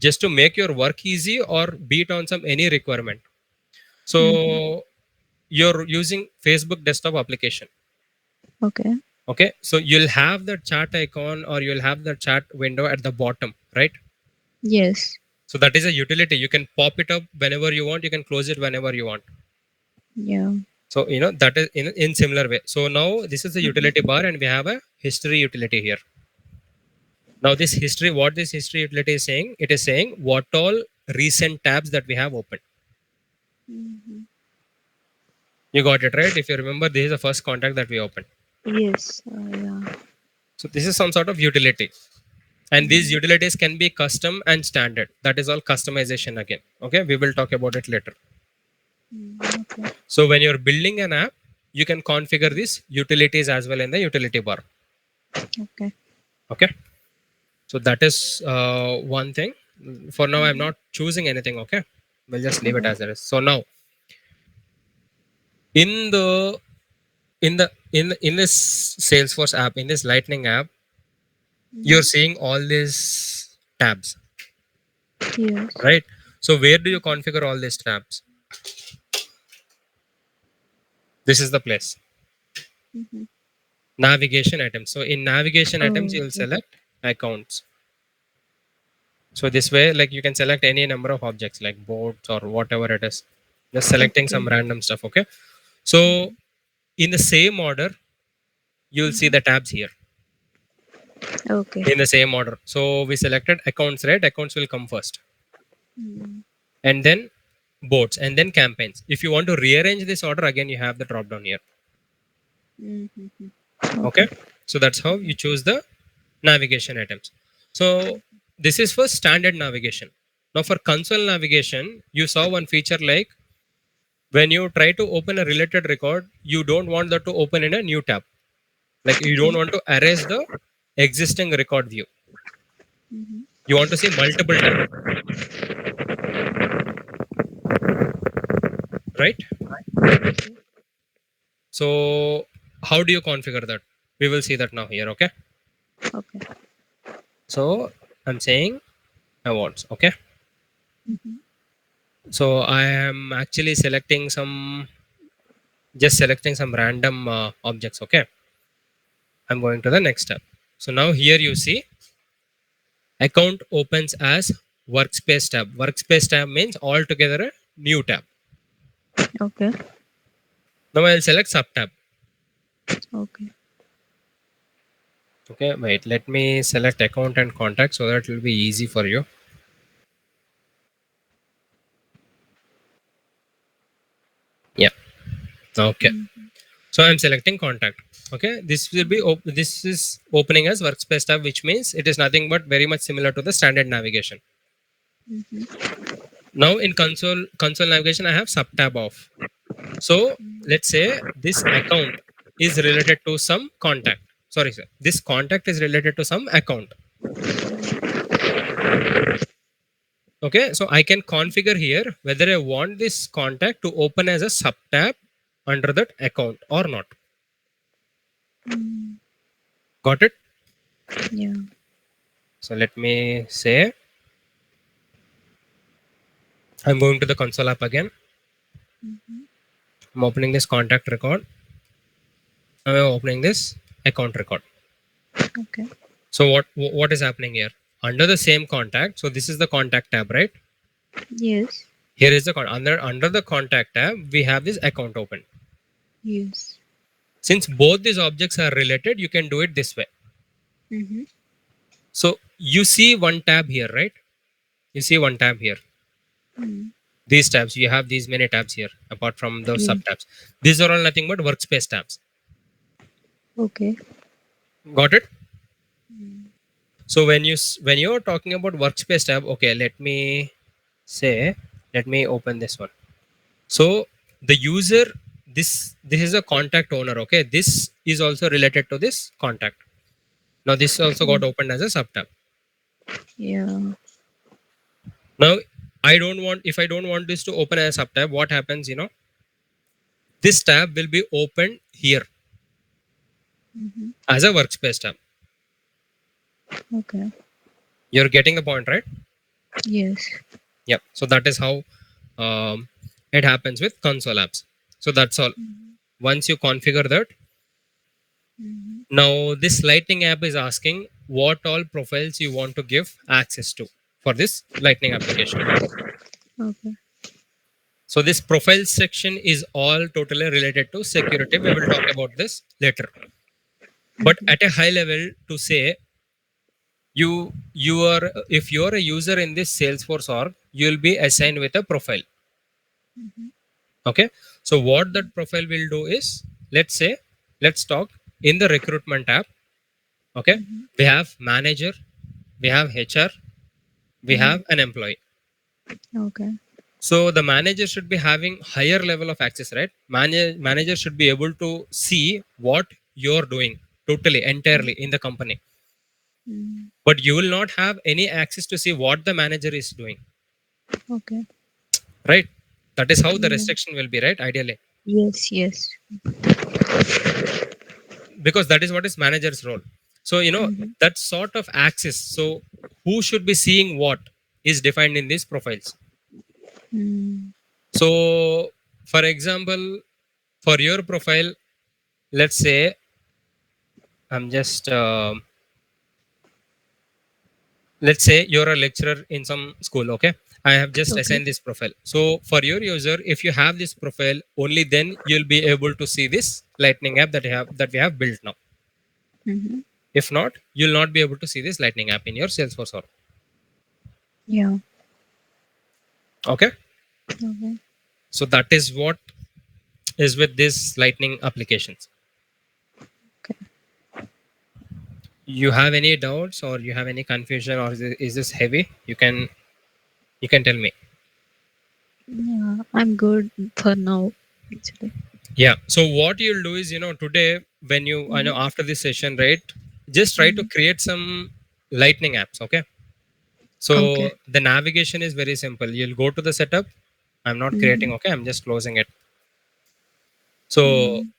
just to make your work easy or be it on some any requirement. Mm-hmm. So you're using Facebook desktop application. Okay. Okay, so you'll have the chat icon or you'll have the chat window at the bottom, right? Yes. So that is a utility. You can pop it up whenever you want. You can close it whenever you want. Yeah. So that is in similar way. So now this is the utility Mm-hmm. bar, and we have a history utility here. Now this history, what this history utility is saying, it is saying what all recent tabs that we have opened. Mm-hmm. You got it right. If you remember, this is the first contact that we opened. Yes. Yeah. So this is some sort of utility. And these Mm-hmm. utilities can be custom and standard. That is all customization again. Okay, we will talk about it later. Okay. So when you're building an app, you can configure these utilities as well in the utility bar. Okay. Okay, so that is one thing. For now, I'm Mm-hmm. not choosing anything. Okay, we'll just leave it Okay. as it is. So now in the in this Salesforce app, in this Lightning app, you're Mm-hmm. seeing all these tabs, Yes. right? So where do you configure all these tabs? This is the place. Mm-hmm. Navigation items. So in navigation items, Oh. you'll select accounts. So this way, like you can select any number of objects like boards or whatever it is. Just selecting some Okay. random stuff. Okay. So Mm-hmm. in the same order, you'll see Mm-hmm. the tabs here Okay. in the same order. So we selected accounts, right? Accounts will come first, Mm-hmm. and then boards, and then campaigns. If you want to rearrange this order, again you have the drop down here. Mm-hmm. Okay. Okay. So that's how you choose the navigation items. So this is for standard navigation. Now for console navigation, you saw one feature like when you try to open a related record, you don't want that to open in a new tab. Like you don't Okay. want to erase the existing record view. Mm-hmm. You want to see multiple tabs, right? Okay. So how do you configure that? We will see that now here. Okay. Okay. So I'm saying awards. Okay. Mm-hmm. So I am actually selecting some, just selecting some random objects. Okay. I'm going to the next step. So now here you see account opens as workspace tab. Workspace tab means altogether a new tab. Okay. Now I'll select subtab. Okay. Okay, wait, let me select account and contact so that it will be easy for you. Yeah. Okay. Mhm. So I'm selecting contact. Okay, this will be this is opening as workspace tab, which means it is nothing but very much similar to the standard navigation. Mhm. Now in console navigation, I have sub tab off. So let's say this account is related to some contact. Sorry, sir. This contact is related to some account. Okay, so I can configure here whether I want this contact to open as a sub tab under that account or not. Mm. Got it? Yeah. So let me say I'm going to the console app again. Mhm. I'm opening this contact record. I'm opening this account record. Okay. So what is happening here? Under the same contact. So this is the contact tab, right? Yes. Here is the under the contact tab. We have this account open. Yes. Since both these objects are related, you can do it this way. Mhm. So you see one tab here, right? You see one tab here. Mm. These tabs, you have these many tabs here apart from the Yeah. sub tabs. These are all nothing but workspace tabs. Okay. Got it? Mm. So when you're talking about workspace tab, okay, say, let me open this one. So the user, this is a contact owner. Okay, this is also related to this contact. Now this also got Mm. opened as a sub tab. Yeah. Now I don't want if I don't want this to open as a sub tab. What happens? This tab will be opened here Mhm. as a workspace tab. Okay. You're getting the point, right? Yes. Yep. So that is how it happens with console apps. So that's all. Mhm. Once you configure that, Mhm. now this Lightning app is asking what all profiles you want to give access to for this Lightning application. Okay. So this profile section is all totally related to security. We will talk about this later. But Mhm. at a high level, to say you are if you are a user in this Salesforce org, you will be assigned with a profile. Mhm. Okay. So what that profile will do is, let's talk in the recruitment app. Okay, Mhm. we have manager, we have HR, we Mm. have an employee. Okay. So the manager should be having higher level of access, right? Manager should be able to see what you're doing totally, entirely in the company. Mm. But you will not have any access to see what the manager is doing, Okay. right? That is how the Yeah. restriction will be, right? Ideally, Yes. Yes. because that is what is manager's role. So Mhm. that sort of access. So who should be seeing what is defined in these profiles. Mm. So for example, for your profile, let's say I'm just let's say you're a lecturer in some school. Okay, I have just Okay. assigned this profile. So for your user, if you have this profile, only then you'll be able to see this Lightning app that we have built now. Mhm. If not, you'll not be able to see this Lightning app in your Salesforce org. Yeah. Okay, Okay. so that is what is with these Lightning applications. Okay. You have any doubts or you have any confusion, or is this heavy? You can tell me. Yeah. I'm good for now. Actually. Yeah. So what you'll do is, today when I know Mhm. after this session, right? Just try to Mhm. create some Lightning apps. Okay. Okay. So the navigation is very simple. You'll go to the setup. I'm not creating. Mhm. Okay. I'm just closing it. So Mhm.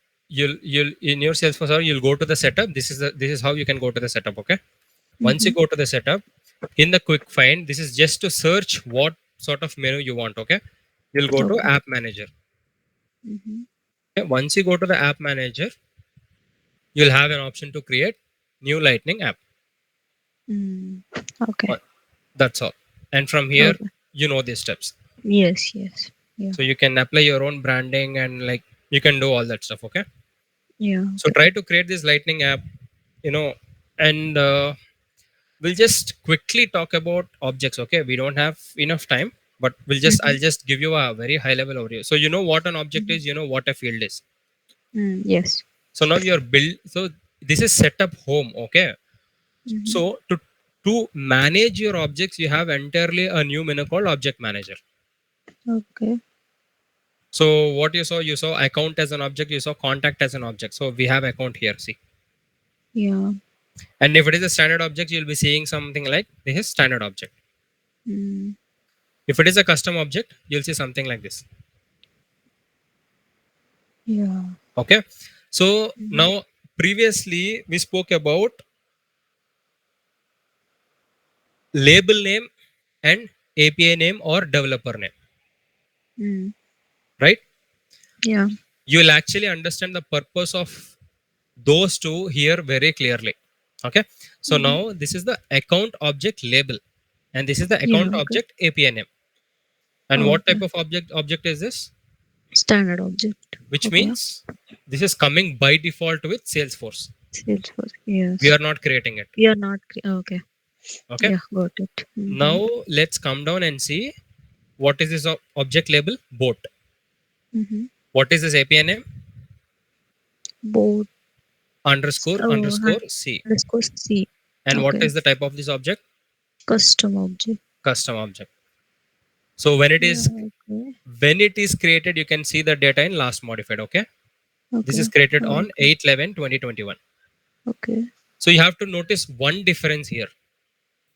you'll in your Salesforce, or you'll go to the setup. This is how you can go to the setup. Okay. Once you Mhm. go to the setup, in the quick find, this is just to search what sort of menu you want. Okay. You'll go to Okay. App Manager. Mhm. Okay? Once you go to the App Manager, you'll have an option to create new Lightning app. Mm. Okay. Uh, That's all. And from here, Okay. you know these steps. Yes. Yes. Yeah. So you can apply your own branding and like you can do all that stuff. Okay. Yeah. So Okay. try to create this Lightning app. You know, And we'll just quickly talk about objects. Okay, we don't have enough time, but I'll Mm-hmm. just give you a very high level overview. So you know what an object Mm-hmm. is, you know what a field is. Yes. So now you're build. So this is set up home. Okay, Mm-hmm. so to manage your objects, you have entirely a new menu called object manager. Okay. So what you saw account as an object, you saw contact as an object. So we have account here. See, Yeah. and if it is a standard object, you'll be seeing something like this is standard object. Mm. If it is a custom object, you'll see something like this. Yeah. Okay. So Mm-hmm. now previously we spoke about label name and API name or developer name, Mm. right? Yeah. You will actually understand the purpose of those two here very clearly. Okay. So Mm-hmm. now this is the account object label and this is the Yeah. account Okay. object API name. And what type Okay. of object is this? Standard object. Which Okay. means this is coming by default with Salesforce. Salesforce. We Yes. are not creating it. We are not. Okay. Okay. Yeah. Got it. Mm-hmm. Now let's come down and see what is this object label? Boat. Mm-hmm. What is this API name? Both. Underscore Oh, underscore C. underscore C. And what Okay. is the type of this object? Custom object. Custom object. So when Yeah. Okay. it is created, you can see the data in last modified. Okay. This is Okay. created on Okay. 8/11/2021. Okay. So you have to notice one difference here.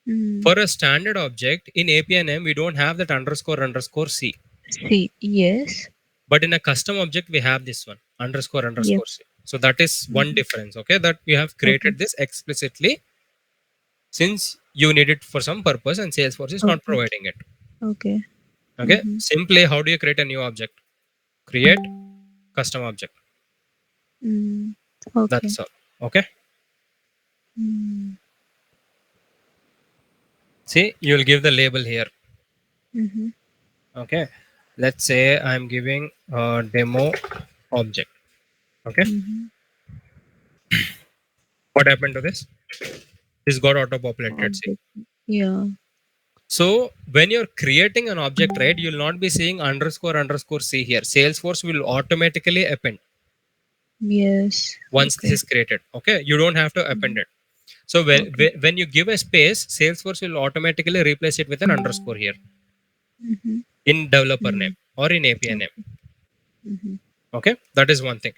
Mm. For a standard object in API name, we don't have that underscore C. C. Yes. But in a custom object, we have this one Yep. underscore C. So that is one Mm-hmm. difference. Okay. That we have Okay. created this explicitly since you need it for some purpose and Salesforce is not Okay. providing it. Okay. Okay. Mm-hmm. Simply, how do you create a new object? Create custom object. Mm. Okay. That's all. Okay. Mm. See, you'll give the label here. Mm-hmm. Okay. Let's say I'm giving a demo object. Okay. Mm-hmm. What happened to this? This got auto populated. See. Object. Yeah. So when you're creating an object, right, you'll not be seeing underscore C here. Salesforce will automatically append Yes. once this Okay. is created. Okay. You don't have to append Mhm. it. So Okay. when you give a space, Salesforce will automatically replace it with an underscore here Mm-hmm. in developer name Mm. or in API name. Okay. Mm-hmm. Okay, that is one thing.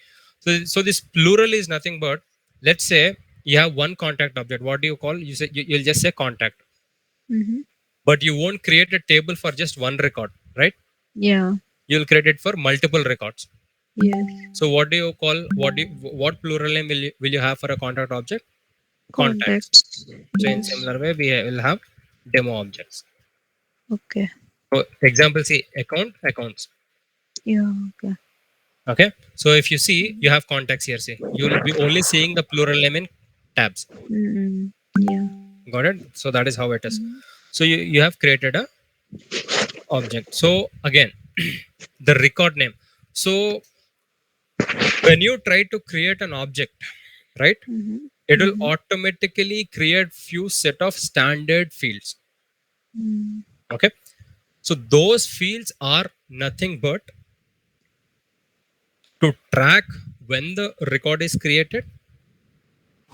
So this plural is nothing but, let's say you have one contact object. What do you call? You'll just say contact, Mm-hmm. but you won't create a table for just one record, right? Yeah. You'll create it for multiple records. Yes. So what do you call? What plural name will you have for a contact object? Contacts. Contacts. So in Yes. similar way, we will have demo objects. Okay. So example, see accounts. Yeah. Okay. Okay. So if you see, you have contacts here. See, you'll be only seeing the plural name in tabs. Mm-hmm. Yeah. Got it? So that is how it is. Mm-hmm. So you have created a object. So again, the record name. So when you try to create an object, right, Mm-hmm. it will Mm-hmm. automatically create few set of standard fields. Mm. Okay. So those fields are nothing but to track when the record is created,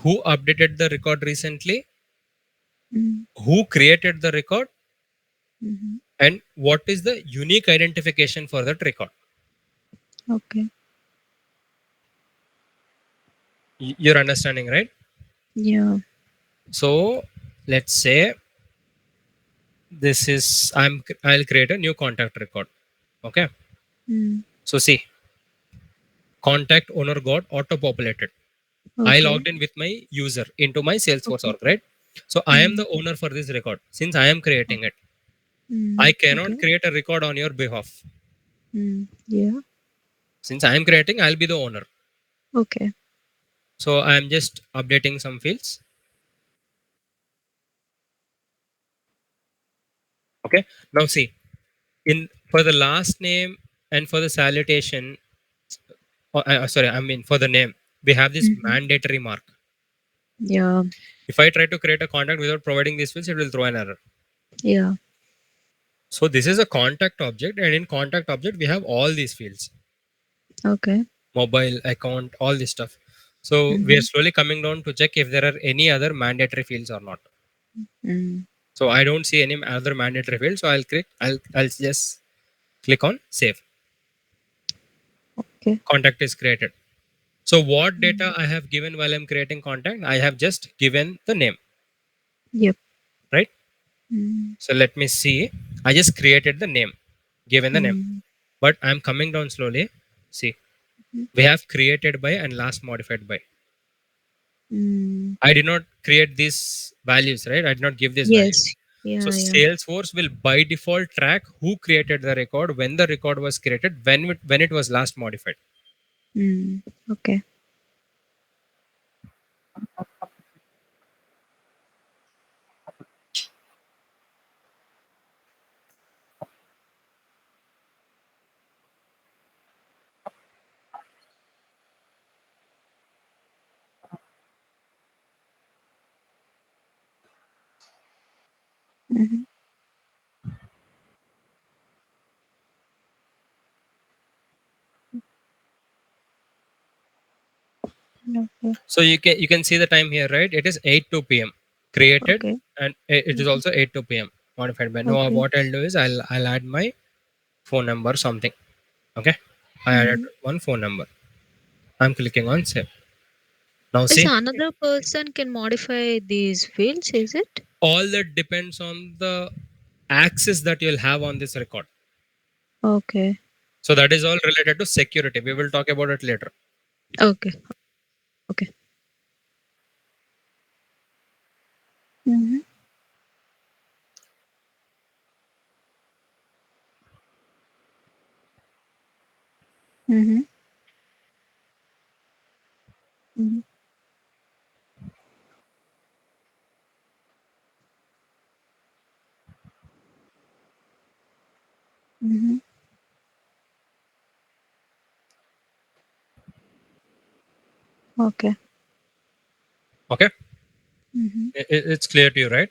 who updated the record recently, Mm. who created the record, Mm-hmm. and what is the unique identification for that record. Okay. You're understanding, right? Yeah. So let's say this is I'll create a new contact record. Okay. Mm. So see, contact owner got auto populated. I Okay. logged in with my user into my Salesforce Okay. org, right? So I am Mm. the owner for this record. Since I am creating it, Mm. I cannot Okay. create a record on your behalf. Mm. Yeah. Since I am creating, I'll be the owner. Okay. So I am just updating some fields. Okay. Now see, in for the last name and for the salutation, sorry, I mean for the name, we have this Mm-hmm. mandatory mark. Yeah. If I try to create a contact without providing these fields, it will throw an error. Yeah. So this is a contact object, and in contact object we have all these fields, Okay. mobile, account, all this stuff. So we are Mm-hmm. slowly coming down to check if there are any other mandatory fields or not. Mm. So I don't see any other mandatory fields. So I'll just click on save. Okay. Contact is created. So what data Mm. I have given while I'm creating contact? I have just given the name, Yep. right? Mm. So let me see. I just created the name, given the name, Mm. but I'm coming down slowly. See, Mm. we have created by and last modified by. Mm. I did not create these values, right? I did not give these values. Yes. So Yeah. Yeah. Salesforce will by default track who created the record, when the record was created, when it was last modified. Mm. Okay. Mm-hmm. Okay. So you can see the time here, right? It is 8:02 p.m. created, Okay. and it is Mm-hmm. also 8:02 p.m. modified by. Now Okay. what I'll do is I'll add my phone number something. Okay, I added Mm-hmm. one phone number. I'm clicking on save. Now Is see, another person can modify these fields? Is it? all that depends on the access that you'll have on this record. Okay. So that is all related to security. We will talk about it later. Okay. Okay. Mm-hmm. Mm-hmm. Mm-hmm. Mm-hmm. Okay. Okay, Mm-hmm. it's clear to you, right?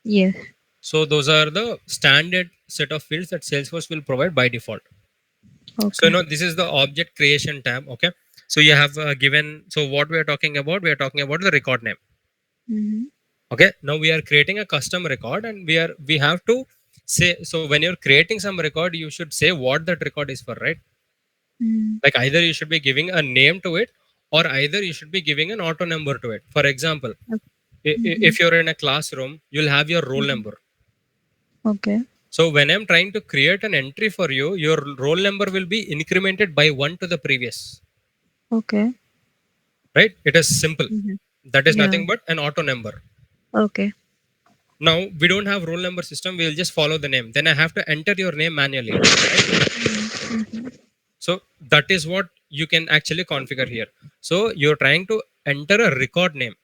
Yes. So those are the standard set of fields that Salesforce will provide by default. So Okay. this is the object creation tab. Okay, so you have given. So what we are talking about? We are talking about the record name. Mm-hmm. Okay, now we are creating a custom record, and we have to say. So when you're creating some record, you should say what that record is for, right? Mm-hmm. Like either you should be giving a name to it, or either you should be giving an auto number to it. For example, Mm-hmm. if you're in a classroom, you'll have your roll Mm-hmm. number. Okay. So when I'm trying to create an entry for you, your roll number will be incremented by one to the previous, Okay. right? It is simple. Mm-hmm. That is Yeah. nothing but an auto number. Okay. Now we don't have roll number system. We'll just follow the name. Then I have to enter your name manually, right? Mm-hmm. So that is what you can actually configure here. So you're trying to enter a record name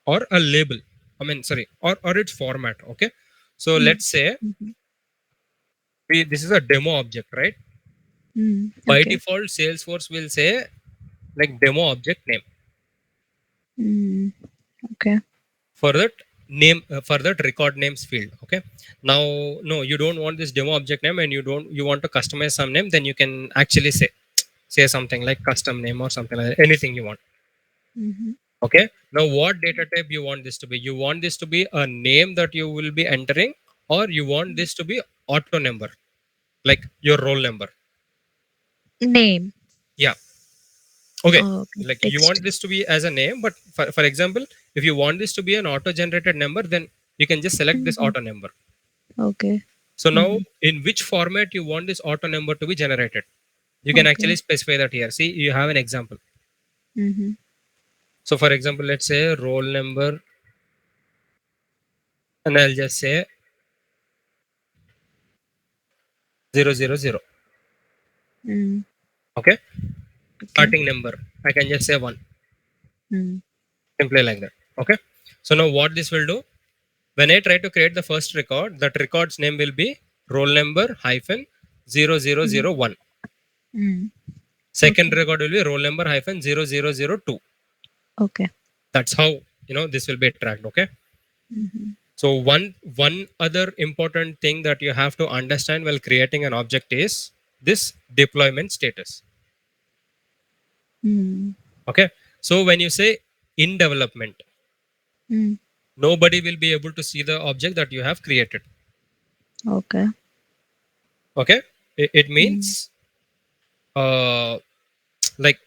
or a label. I mean, sorry, or its format. Okay. So Mm-hmm. let's say Mm-hmm. this is a demo object, right? Mm. By Okay. default, Salesforce will say like demo object name. Mm. Okay. For that name, for that record names field. Okay, now no, you don't want this demo object name, and you want to customize some name, then you can actually say something like custom name or something like that, anything you want. Mm-hmm. Okay, now what data type you want this to be? You want this to be a name that you will be entering, or you want this to be auto number, like your roll number? Name. Yeah. Okay, Oh, okay. like you Text. want this to be as a name, but for example, if you want this to be an auto generated number, then you can just select this Mm-hmm. auto number. Okay. So now, Mm-hmm. in which format you want this auto number to be generated? You can Okay. actually specify that here. See, you have an example. Mm-hmm. So, for example, let's say roll number, and I'll just say 000. Mm. Okay, Okay. starting number, I can just say 1, Mm. simply like that. Okay, so now what this will do, when I try to create the first record, that record's name will be roll number hyphen Mm. 0001. Mm. Second Okay. record will be roll number hyphen 0002. Okay. That's how this will be tracked. Okay. Mm-hmm. So one other important thing that you have to understand while creating an object is this deployment status. Mm. Okay. So when you say in development, Mm. nobody will be able to see the object that you have created. Okay. Okay. It Mm. means uh like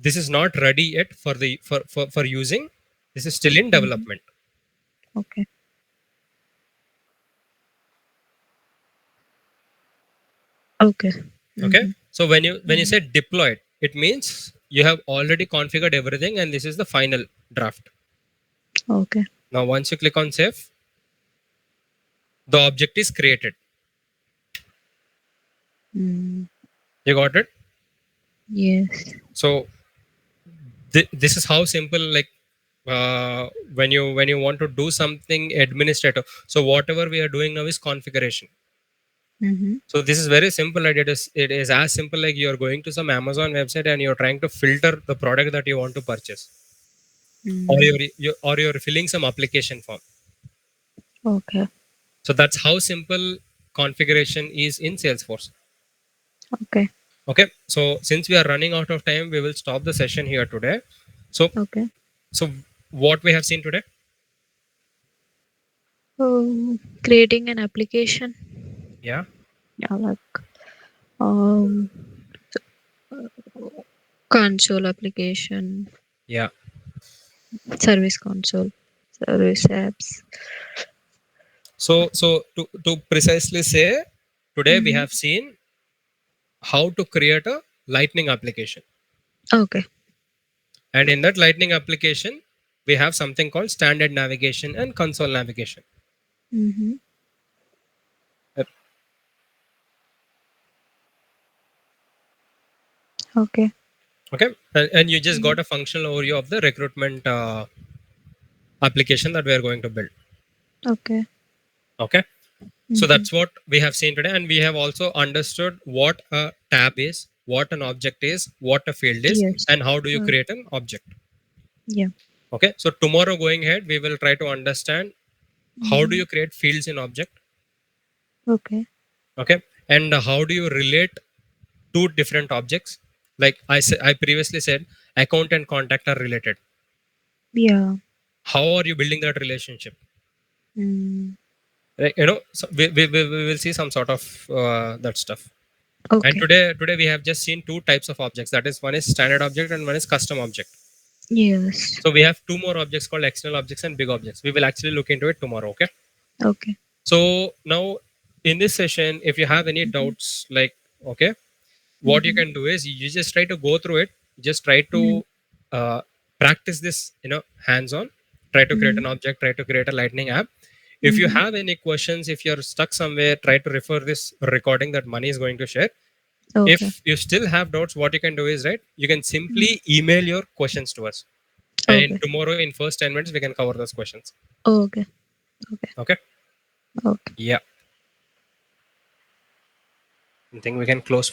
this is not ready yet for using. This is still in Mm-hmm. development. Okay. Okay. Okay. Mm-hmm. So when you Mm. say deployed, it means you have already configured everything and this is the final draft. Okay. Now once you click on save, the object is created. Mm. You got it? Yes. So this is how simple, like when you want to do something administrative. So whatever we are doing now is configuration. Mm-hmm. So this is very simple, right? It is as simple like you're going to some Amazon website and you're trying to filter the product that you want to purchase, or Mm. you're filling some application form. Okay. So that's how simple configuration is in Salesforce. Okay. Okay. So since we are running out of time, we will stop the session here today. So Okay. so what we have seen today? Creating an application. Yeah. Yeah, like um, console application, Yeah. service console, service apps. So to precisely say, today we Mm-hmm. have seen how to create a Lightning application. Okay. And in that Lightning application, we have something called standard navigation and console navigation. Mm-hmm. Uh, Okay. Okay. And you just Mm. got a functional overview of the recruitment application that we are going to build. Okay. Okay. So Mm-hmm. that's what we have seen today. And we have also understood what a tab is, what an object is, what a field is, Yes. and how do you Uh, create an object. yeah. Okay. So tomorrow going ahead, we will try to understand how do Mm-hmm. you create fields in object. Okay. Okay. And how do you relate two different objects? Like I previously said, account and contact are related. Yeah. How are you building that relationship? Mm. Like, so we will see some sort of that stuff. And Okay. today we have just seen two types of objects. That is, one is standard object and one is custom object. Yes. So we have two more objects called external objects and big objects. We will actually look into it tomorrow. Okay. Okay. So now in this session, if you have any Mm-hmm. doubts, like, okay, what you Mm-hmm. can do is you just try to go through it. Just try Mm-hmm. to practice this, hands on. Try to create Mm-hmm. an object, try to create a Lightning app. If you Mm-hmm. have any questions, if you're stuck somewhere, try to refer this recording that Money is going to share. Okay. If you still have doubts, what you can do is, right, you can Mm. simply email your questions to us. And Okay. tomorrow in first 10 minutes, we can cover those questions. Okay. Okay. Okay. Okay. Yeah. I think we can close for